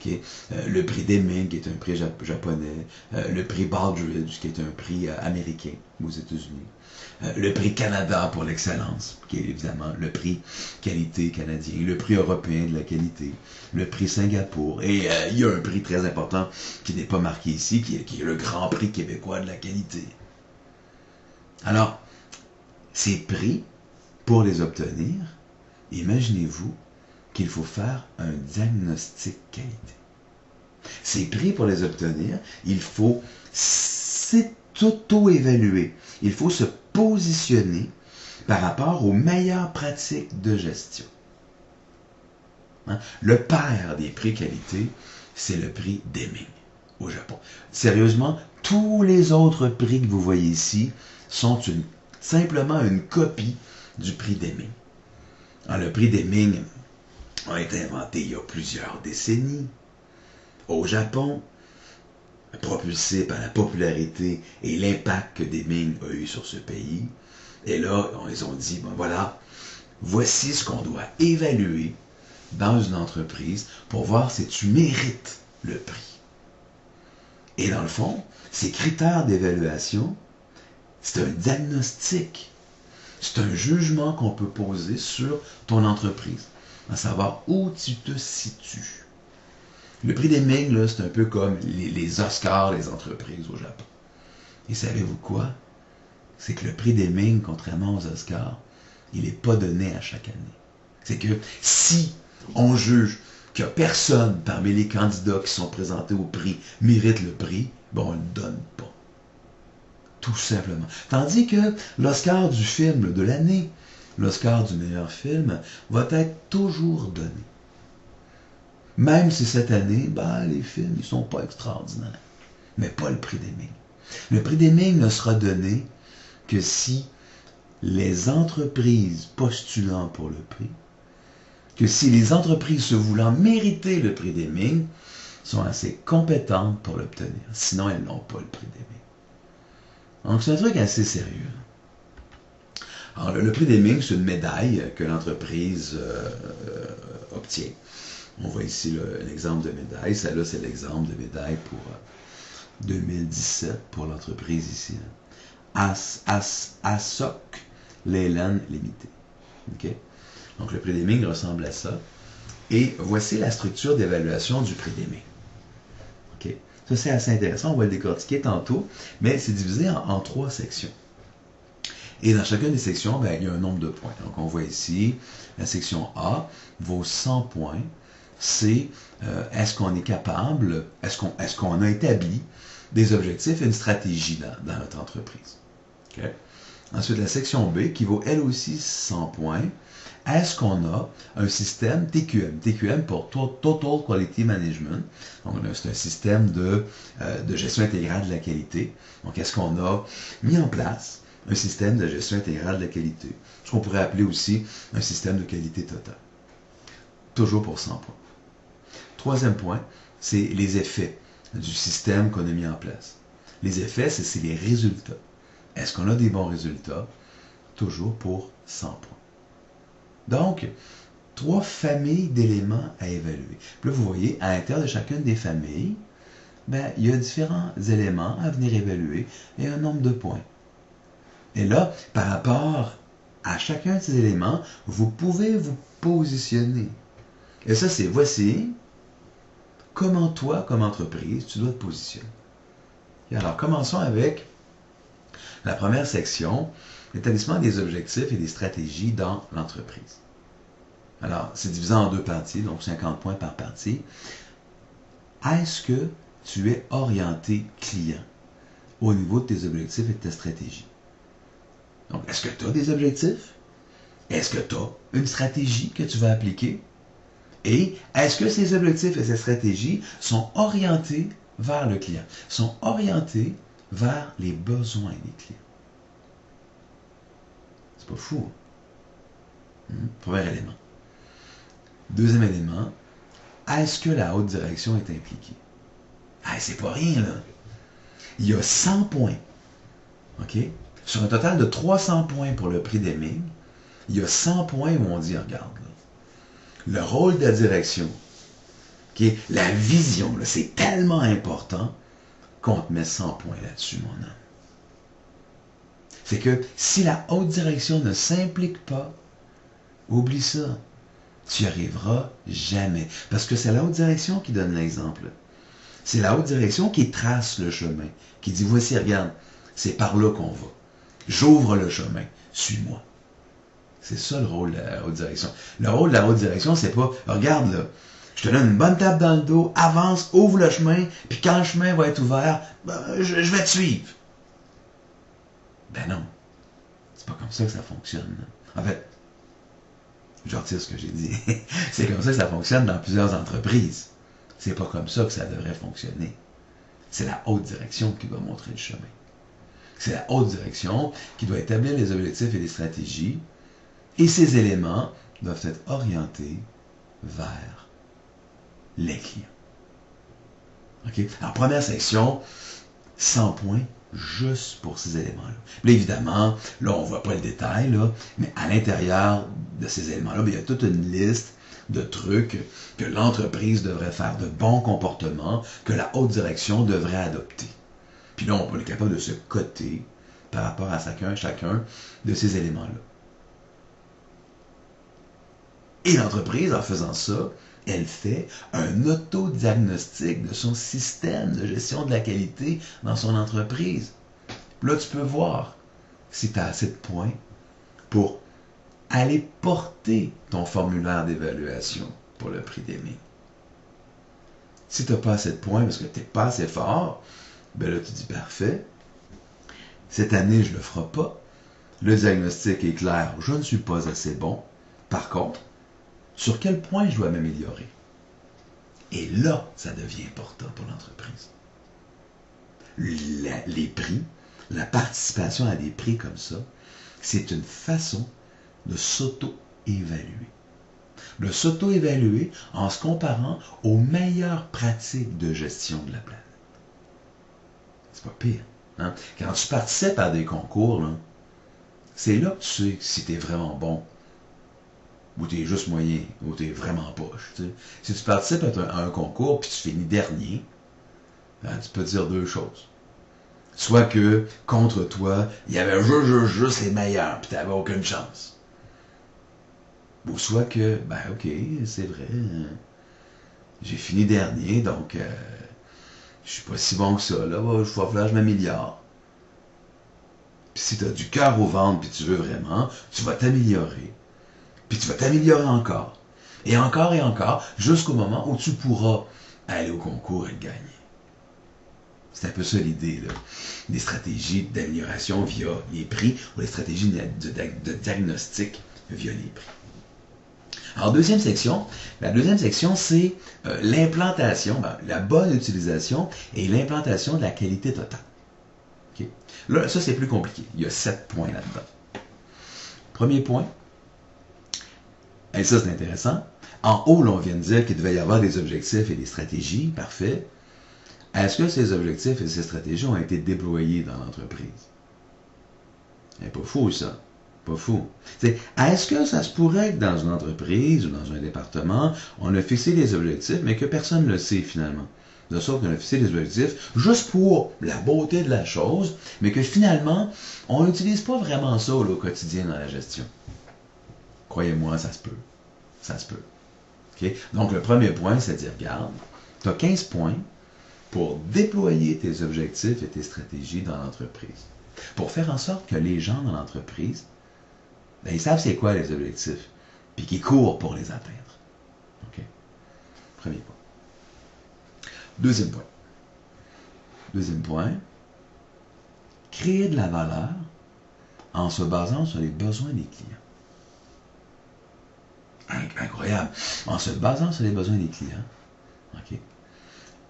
Okay. Le prix Deming, qui est un prix japonais, le prix Baldrige, qui est un prix américain aux États-Unis, le prix Canada pour l'excellence, qui est évidemment le prix qualité canadien, le prix européen de la qualité, le prix Singapour, et il y a un prix très important qui n'est pas marqué ici, qui est le Grand Prix québécois de la qualité. Alors, ces prix, pour les obtenir, imaginez-vous qu'il faut faire un diagnostic qualité. Ces prix, pour les obtenir, il faut s'auto-évaluer. Il faut se positionner par rapport aux meilleures pratiques de gestion. Hein? Le père des prix qualité, c'est le prix Deming au Japon. Sérieusement, tous les autres prix que vous voyez ici sont simplement une copie du prix Deming. Le prix Deming a été inventé il y a plusieurs décennies au Japon, propulsé par la popularité et l'impact que Deming a eu sur ce pays. Et là, ils ont dit, ben voilà, voici ce qu'on doit évaluer dans une entreprise pour voir si tu mérites le prix. Et dans le fond, ces critères d'évaluation, c'est un diagnostic. C'est un jugement qu'on peut poser sur ton entreprise, à savoir où tu te situes. Le prix Deming, là, c'est un peu comme les Oscars des entreprises au Japon. Et savez-vous quoi? C'est que le prix Deming, contrairement aux Oscars, il n'est pas donné à chaque année. C'est que si on juge que personne parmi les candidats qui sont présentés au prix mérite le prix, ben on ne le donne pas. Tout simplement. Tandis que l'Oscar du film de l'année, l'Oscar du meilleur film, va être toujours donné. Même si cette année, ben, les films ne sont pas extraordinaires. Mais pas le prix Deming. Le prix Deming ne sera donné que si les entreprises postulant pour le prix, que si les entreprises se voulant mériter le prix Deming sont assez compétentes pour l'obtenir. Sinon, elles n'ont pas le prix Deming. Donc, c'est un truc assez sérieux. Alors, le prix Deming, c'est une médaille que l'entreprise obtient. On voit ici l'exemple de médaille. Celle-là, c'est l'exemple de médaille pour 2017 pour l'entreprise ici. ASOC Leyland Limited. Okay? Donc, le prix Deming ressemble à ça. Et voici la structure d'évaluation du prix Deming. Okay? Ça, c'est assez intéressant. On va le décortiquer tantôt, mais c'est divisé en 3 sections. Et dans chacune des sections, ben, il y a un nombre de points. Donc, on voit ici, la section A vaut 100 points. C'est est-ce qu'on est capable, est-ce qu'on a établi des objectifs et une stratégie dans notre entreprise. Okay? Ensuite, la section B, qui vaut elle aussi 100 points. Est-ce qu'on a un système TQM? TQM pour Total Quality Management. Donc, c'est un système de gestion intégrale de la qualité. Donc, est-ce qu'on a mis en place un système de gestion intégrale de la qualité. Ce qu'on pourrait appeler aussi un système de qualité totale. Toujours pour 100 points. Troisième point, c'est les effets du système qu'on a mis en place. Les effets, c'est les résultats. Est-ce qu'on a des bons résultats? Toujours pour 100 points. Donc, 3 familles d'éléments à évaluer. Puis là, vous voyez, à l'intérieur de chacune des familles, ben, il y a différents éléments à venir évaluer et un nombre de points. Et là, par rapport à chacun de ces éléments, vous pouvez vous positionner. Et ça, c'est voici comment toi, comme entreprise, tu dois te positionner. Et alors, commençons avec la première section, l'établissement des objectifs et des stratégies dans l'entreprise. Alors, c'est divisé en 2 parties, donc 50 points par partie. Est-ce que tu es orienté client au niveau de tes objectifs et de tes stratégies? Donc, est-ce que tu as des objectifs? Est-ce que tu as une stratégie que tu vas appliquer? Et est-ce que ces objectifs et ces stratégies sont orientés vers le client, sont orientés vers les besoins des clients? C'est pas fou. Premier élément. Deuxième élément, est-ce que la haute direction est impliquée? Ah, c'est pas rien, là. Il y a 100 points. OK? Sur un total de 300 points pour le prix d'Eming, il y a 100 points où on dit, regarde, là, le rôle de la direction, qui est la vision, c'est tellement important qu'on te met 100 points là-dessus, mon homme. C'est que si la haute direction ne s'implique pas, oublie ça. Tu n'y arriveras jamais. Parce que c'est la haute direction qui donne l'exemple. C'est la haute direction qui trace le chemin, qui dit, voici, regarde, c'est par là qu'on va. J'ouvre le chemin, suis-moi. C'est ça le rôle de la haute direction. Le rôle de la haute direction, c'est pas, regarde là, je te donne une bonne tape dans le dos, avance, ouvre le chemin, puis quand le chemin va être ouvert, ben, je vais te suivre. Ben non. C'est pas comme ça que ça fonctionne. En fait, je retire ce que j'ai dit. C'est comme ça que ça fonctionne dans plusieurs entreprises. C'est pas comme ça que ça devrait fonctionner. C'est la haute direction qui doit montrer le chemin. C'est la haute direction qui doit établir les objectifs et les stratégies, et ces éléments doivent être orientés vers les clients. OK? Alors, première section, 100 points juste pour ces éléments-là. Là, évidemment, là, on ne voit pas le détail, là, mais à l'intérieur de ces éléments-là, il y a toute une liste de trucs que l'entreprise devrait faire, de bons comportements que la haute direction devrait adopter. Puis là, on peut être capable de se coter par rapport à chacun de ces éléments-là. Et l'entreprise, en faisant ça, elle fait un autodiagnostic de son système de gestion de la qualité dans son entreprise. Là, tu peux voir si tu as assez de points pour aller porter ton formulaire d'évaluation pour le prix d'Eming. Si tu n'as pas assez de points parce que tu n'es pas assez fort, ben là, tu dis parfait. Cette année, je ne le ferai pas. Le diagnostic est clair, je ne suis pas assez bon. Par contre, sur quel point je dois m'améliorer? Et là, ça devient important pour l'entreprise. Les prix, la participation à des prix comme ça, c'est une façon de s'auto-évaluer. De s'auto-évaluer en se comparant aux meilleures pratiques de gestion de la planète. C'est pas pire. Hein? Quand tu participes à des concours, c'est là que tu sais si tu es vraiment bon, ou tu es juste moyen, ou tu es vraiment poche. Tu sais. Si tu participes à un concours puis tu finis dernier, ben, tu peux dire 2 choses. Soit que, contre toi, il y avait juste les meilleurs, puis tu n'avais aucune chance. Ou soit que, ben ok, c'est vrai, j'ai fini dernier, donc je suis pas si bon que ça, là, il va falloir que je m'améliore. Puis si tu as du cœur au ventre, puis tu veux vraiment, tu vas t'améliorer. Puis tu vas t'améliorer encore, et encore, jusqu'au moment où tu pourras aller au concours et le gagner. C'est un peu ça l'idée, là. Des stratégies d'amélioration via les prix ou les stratégies de diagnostic via les prix. Alors, deuxième section, la deuxième section, c'est l'implantation, la bonne utilisation et l'implantation de la qualité totale. OK? Là, ça, c'est plus compliqué. Il y a 7 points là-dedans. Premier point, et ça, c'est intéressant. En haut, là, on vient de dire qu'il devait y avoir des objectifs et des stratégies. Parfait. Est-ce que ces objectifs et ces stratégies ont été déployés dans l'entreprise? C'est pas fou, ça. Pas fou. Est-ce que ça se pourrait que dans une entreprise ou dans un département, on a fixé des objectifs, mais que personne ne le sait finalement? De sorte qu'on a fixé des objectifs juste pour la beauté de la chose, mais que finalement, on n'utilise pas vraiment ça là, au quotidien dans la gestion. Croyez-moi, ça se peut. Ça se peut. Okay? Donc, le premier point, c'est de dire, regarde, tu as 15 points pour déployer tes objectifs et tes stratégies dans l'entreprise. Pour faire en sorte que les gens dans l'entreprise, ben, ils savent c'est quoi les objectifs, puis qu'ils courent pour les atteindre. OK? Premier point. Deuxième point. Deuxième point, créer de la valeur en se basant sur les besoins des clients. Incroyable. En se basant sur les besoins des clients. OK?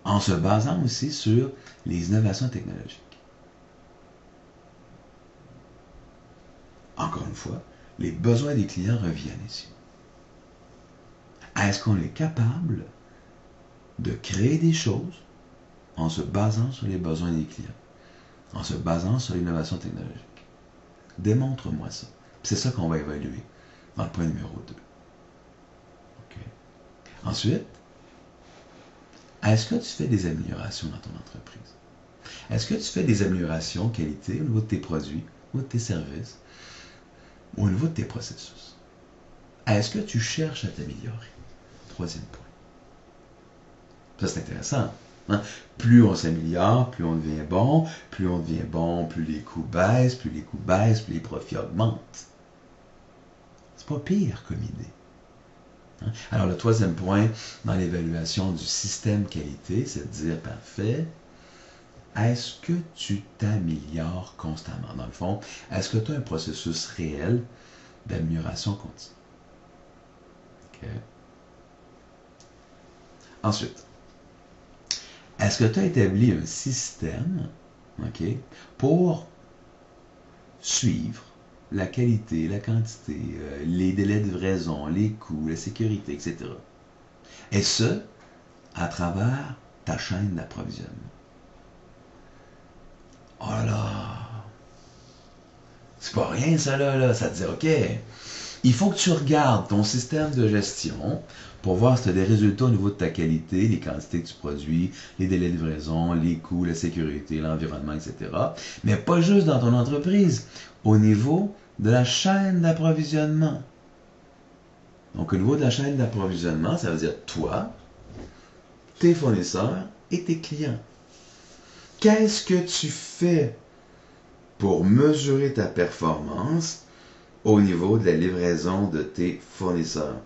En se basant aussi sur les innovations technologiques. Encore une fois, les besoins des clients reviennent ici. Est-ce qu'on est capable de créer des choses en se basant sur les besoins des clients, en se basant sur l'innovation technologique? Démontre-moi ça. C'est ça qu'on va évaluer dans le point numéro 2. Okay. Ensuite, est-ce que tu fais des améliorations dans ton entreprise? Est-ce que tu fais des améliorations qualité au niveau de tes produits, au niveau de tes services, au niveau de tes processus? Est-ce que tu cherches à t'améliorer? Troisième point. Ça, c'est intéressant. Hein? Plus on s'améliore, plus on devient bon, plus on devient bon, plus les coûts baissent, plus les coûts baissent, plus les profits augmentent. C'est pas pire comme idée. Hein? Alors, le troisième point dans l'évaluation du système qualité, c'est de dire, parfait, est-ce que tu t'améliores constamment? Dans le fond, est-ce que tu as un processus réel d'amélioration continue? OK. Ensuite, est-ce que tu as établi un système, OK, pour suivre la qualité, la quantité, les délais de livraison, les coûts, la sécurité, etc. Et ce, à travers ta chaîne d'approvisionnement. Oh là là! C'est pas rien ça là. Ça te dit, OK, il faut que tu regardes ton système de gestion pour voir si tu as des résultats au niveau de ta qualité, les quantités que tu produis, les délais de livraison, les coûts, la sécurité, l'environnement, etc. Mais pas juste dans ton entreprise, au niveau de la chaîne d'approvisionnement. Donc, au niveau de la chaîne d'approvisionnement, ça veut dire toi, tes fournisseurs et tes clients. Qu'est-ce que tu fais pour mesurer ta performance au niveau de la livraison de tes fournisseurs,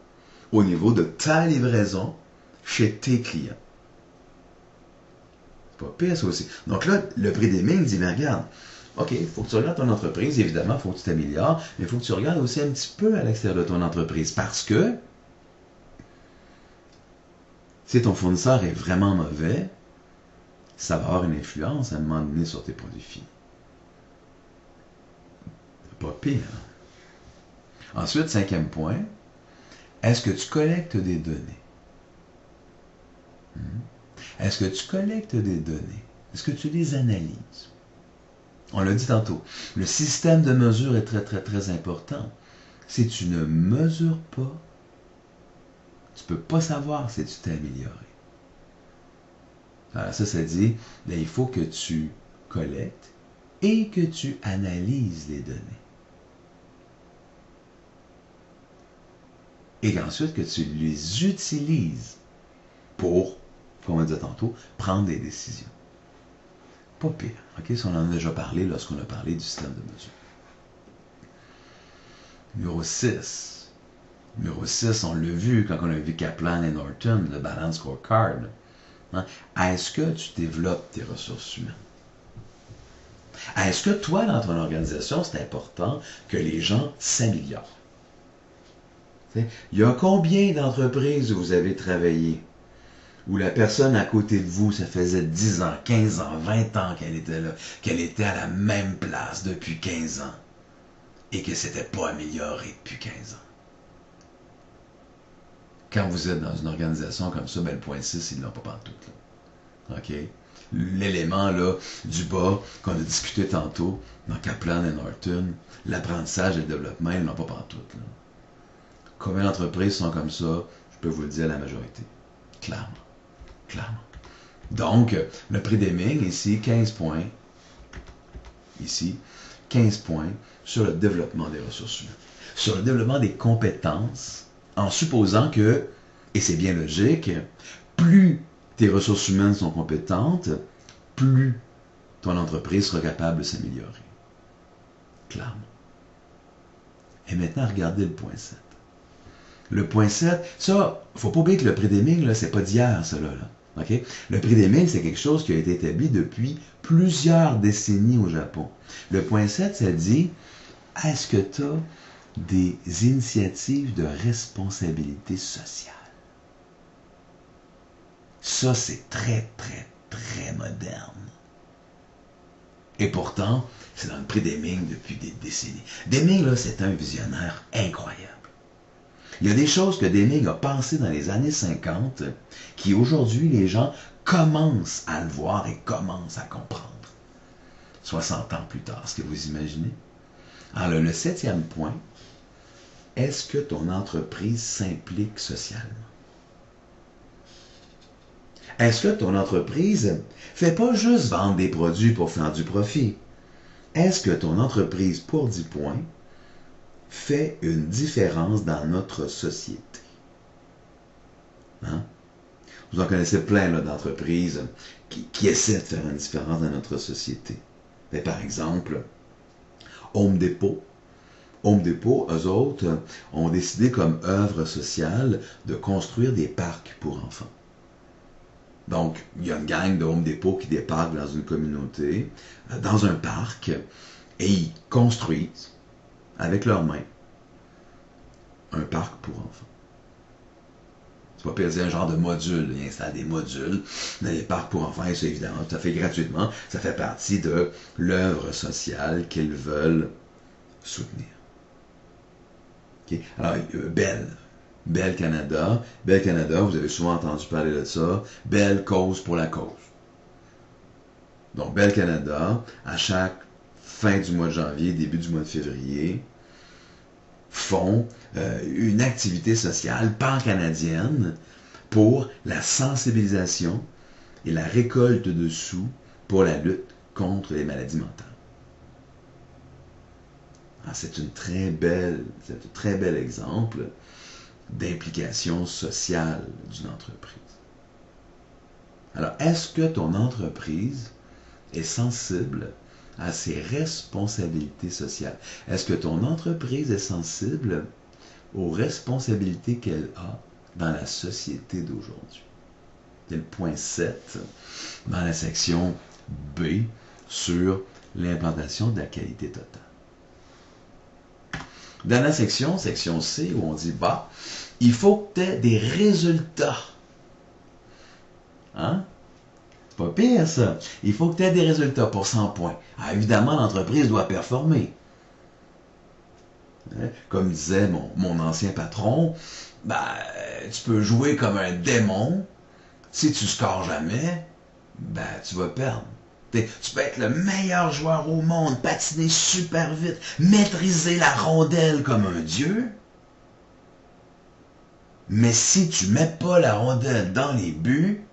au niveau de ta livraison chez tes clients? C'est pas pire ça aussi. Donc là, le prix des mines dit, mais regarde, OK, il faut que tu regardes ton entreprise, évidemment, il faut que tu t'améliores, mais il faut que tu regardes aussi un petit peu à l'extérieur de ton entreprise, parce que si ton fournisseur est vraiment mauvais, ça va avoir une influence à un moment donné sur tes produits finis. C'est pas pire. Ensuite, cinquième point, est-ce que tu collectes des données? Est-ce que tu collectes des données? Est-ce que tu les analyses? On l'a dit tantôt, le système de mesure est très, très, très important. Si tu ne mesures pas, tu ne peux pas savoir si tu t'es amélioré. Alors ça dit, bien, il faut que tu collectes et que tu analyses les données. Et ensuite que tu les utilises pour, comme on disait tantôt, prendre des décisions. Pas pire. OK? Ça, on en a déjà parlé lorsqu'on a parlé du système de mesure. Numéro 6. Numéro 6, on l'a vu quand on a vu Kaplan et Norton, le Balance Scorecard. Hein? Est-ce que tu développes tes ressources humaines? Est-ce que toi, dans ton organisation, c'est important que les gens s'améliorent? Il y a combien d'entreprises où vous avez travaillé Ou la personne à côté de vous, ça faisait 10 ans, 15 ans, 20 ans qu'elle était là, qu'elle était à la même place depuis 15 ans et que c'était pas amélioré depuis 15 ans. Quand vous êtes dans une organisation comme ça, ben le point 6, ils ne l'ont pas pantoute. Là. OK? L'élément là du bas qu'on a discuté tantôt dans Kaplan et Norton, l'apprentissage et le développement, ils ne l'ont pas pantoute. Là. Combien d'entreprises sont comme ça? Je peux vous le dire, la majorité. Clairement. Clairement. Donc, le prix Deming, ici, 15 points. Ici, 15 points sur le développement des ressources humaines. Sur le développement des compétences, en supposant que, et c'est bien logique, plus tes ressources humaines sont compétentes, plus ton entreprise sera capable de s'améliorer. Clairement. Et maintenant, regardez le point 7. Le point 7, ça, il ne faut pas oublier que le prix Deming, c'est pas d'hier, ça là. Okay? Le prix Deming, c'est quelque chose qui a été établi depuis plusieurs décennies au Japon. Le point 7, ça dit, est-ce que tu as des initiatives de responsabilité sociale? Ça, c'est très, très, très moderne. Et pourtant, c'est dans le prix Deming depuis des décennies. Deming, là, c'est un visionnaire incroyable. Il y a des choses que Deming a pensées dans les années 50 qui, aujourd'hui, les gens commencent à le voir et commencent à comprendre. 60 ans plus tard, est-ce que vous imaginez? Alors, le 7e point, est-ce que ton entreprise s'implique socialement? Est-ce que ton entreprise ne fait pas juste vendre des produits pour faire du profit? Est-ce que ton entreprise, pour 10 points, fait une différence dans notre société? Hein? Vous en connaissez plein d'entreprises qui essaient de faire une différence dans notre société. Mais par exemple, Home Depot. Home Depot, eux autres, ont décidé comme œuvre sociale de construire des parcs pour enfants. Donc, il y a une gang de Home Depot qui débarque dans une communauté, dans un parc, et ils construisent, avec leurs mains, un parc pour enfants. C'est pas pire, un genre de module. Ils installent des modules dans les parcs pour enfants, et ça, évidemment, tout à fait gratuitement. Ça fait partie de l'œuvre sociale qu'ils veulent soutenir. Okay. Alors, Bell Canada. Bell Canada, vous avez souvent entendu parler de ça. Bell cause pour la cause. Donc, Bell Canada, à chaque fin du mois de janvier, début du mois de février, font une activité sociale pan-canadienne pour la sensibilisation et la récolte de sous pour la lutte contre les maladies mentales. C'est un très bel exemple d'implication sociale d'une entreprise. Alors, est-ce que ton entreprise est sensible à ses responsabilités sociales? Est-ce que ton entreprise est sensible aux responsabilités qu'elle a dans la société d'aujourd'hui? C'est le point 7 dans la section B sur l'implantation de la qualité totale. Dans la section C, où on dit, bah, il faut que tu aies des résultats. Hein? C'est pas pire, ça. Il faut que tu aies des résultats pour 100 points. Ah, évidemment, l'entreprise doit performer. Comme disait mon ancien patron, ben, tu peux jouer comme un démon. Si tu scores jamais, ben, tu vas perdre. Tu peux être le meilleur joueur au monde, patiner super vite, maîtriser la rondelle comme un dieu. Mais si tu ne mets pas la rondelle dans les buts,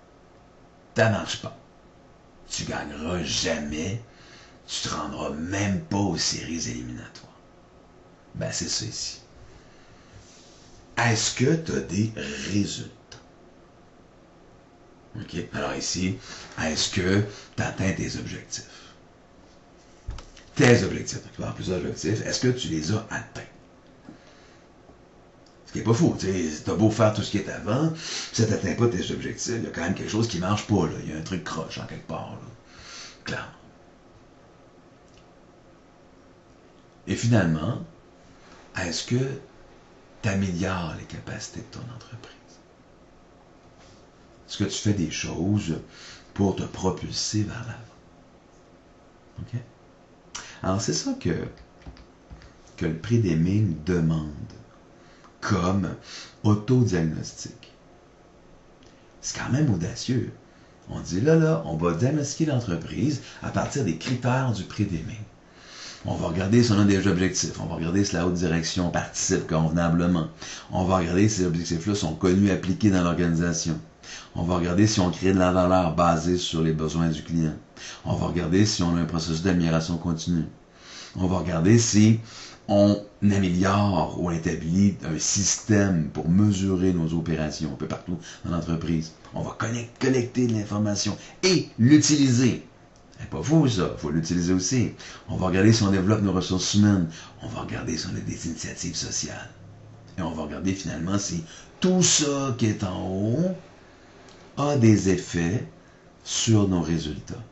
ça ne marche pas. Tu ne gagneras jamais. Tu ne te rendras même pas aux séries éliminatoires. Ben, c'est ça ici. Est-ce que tu as des résultats? OK? Alors ici, est-ce que tu atteins tes objectifs? Tes objectifs. Tu vas avoir plusieurs objectifs. Est-ce que tu les as atteints? Ce qui n'est pas fou. Tu as beau faire tout ce qui est avant, si tu n'atteins pas tes objectifs, il y a quand même quelque chose qui ne marche pas. Là. Il y a un truc croche en quelque part. Là. Clairement. Et finalement, est-ce que tu améliores les capacités de ton entreprise? est-ce que tu fais des choses pour te propulser vers l'avant? OK? Alors, c'est ça que le prix Deming demande comme autodiagnostic. C'est quand même audacieux. On dit là, on va diagnostiquer l'entreprise à partir des critères du prix Deming. On va regarder si on a des objectifs. On va regarder si la haute direction participe convenablement. On va regarder si ces objectifs-là sont connus et appliqués dans l'organisation. On va regarder si on crée de la valeur basée sur les besoins du client. On va regarder si on a un processus d'amélioration continue. On va regarder si on améliore ou établit un système pour mesurer nos opérations un peu partout dans l'entreprise. On va collecter de l'information et l'utiliser. C'est pas fou ça, il faut l'utiliser aussi. On va regarder si on développe nos ressources humaines. On va regarder si on a des initiatives sociales. Et on va regarder finalement si tout ça qui est en haut a des effets sur nos résultats.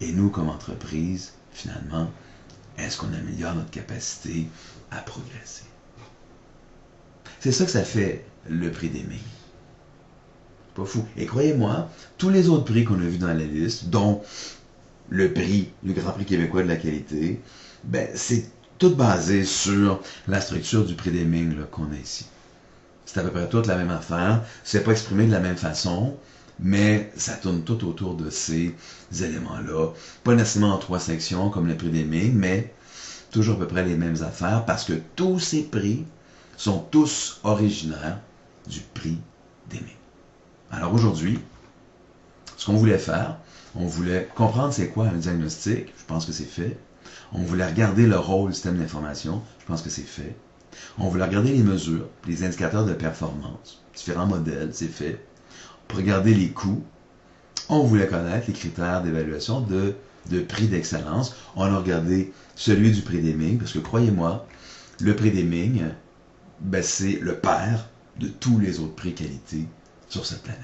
Et nous, comme entreprise, finalement, est-ce qu'on améliore notre capacité à progresser? C'est ça que ça fait le prix Deming. Pas fou. Et croyez-moi, tous les autres prix qu'on a vus dans la liste, dont le Grand Prix québécois de la qualité, ben, c'est tout basé sur la structure du prix Deming qu'on a ici. C'est à peu près toute la même affaire. C'est pas exprimé de la même façon, mais ça tourne tout autour de ces éléments-là. Pas nécessairement en 3 sections comme le prix Deming, mais toujours à peu près les mêmes affaires parce que tous ces prix sont tous originaires du prix Deming. Alors aujourd'hui, ce qu'on voulait faire, on voulait comprendre c'est quoi un diagnostic, je pense que c'est fait. On voulait regarder le rôle du système d'information, je pense que c'est fait. On voulait regarder les mesures, les indicateurs de performance, différents modèles, c'est fait. Pour regarder les coûts, on voulait connaître les critères d'évaluation de prix d'excellence. On a regardé celui du prix Deming, parce que croyez-moi, le prix Deming, ben, c'est le père de tous les autres prix qualité sur cette planète.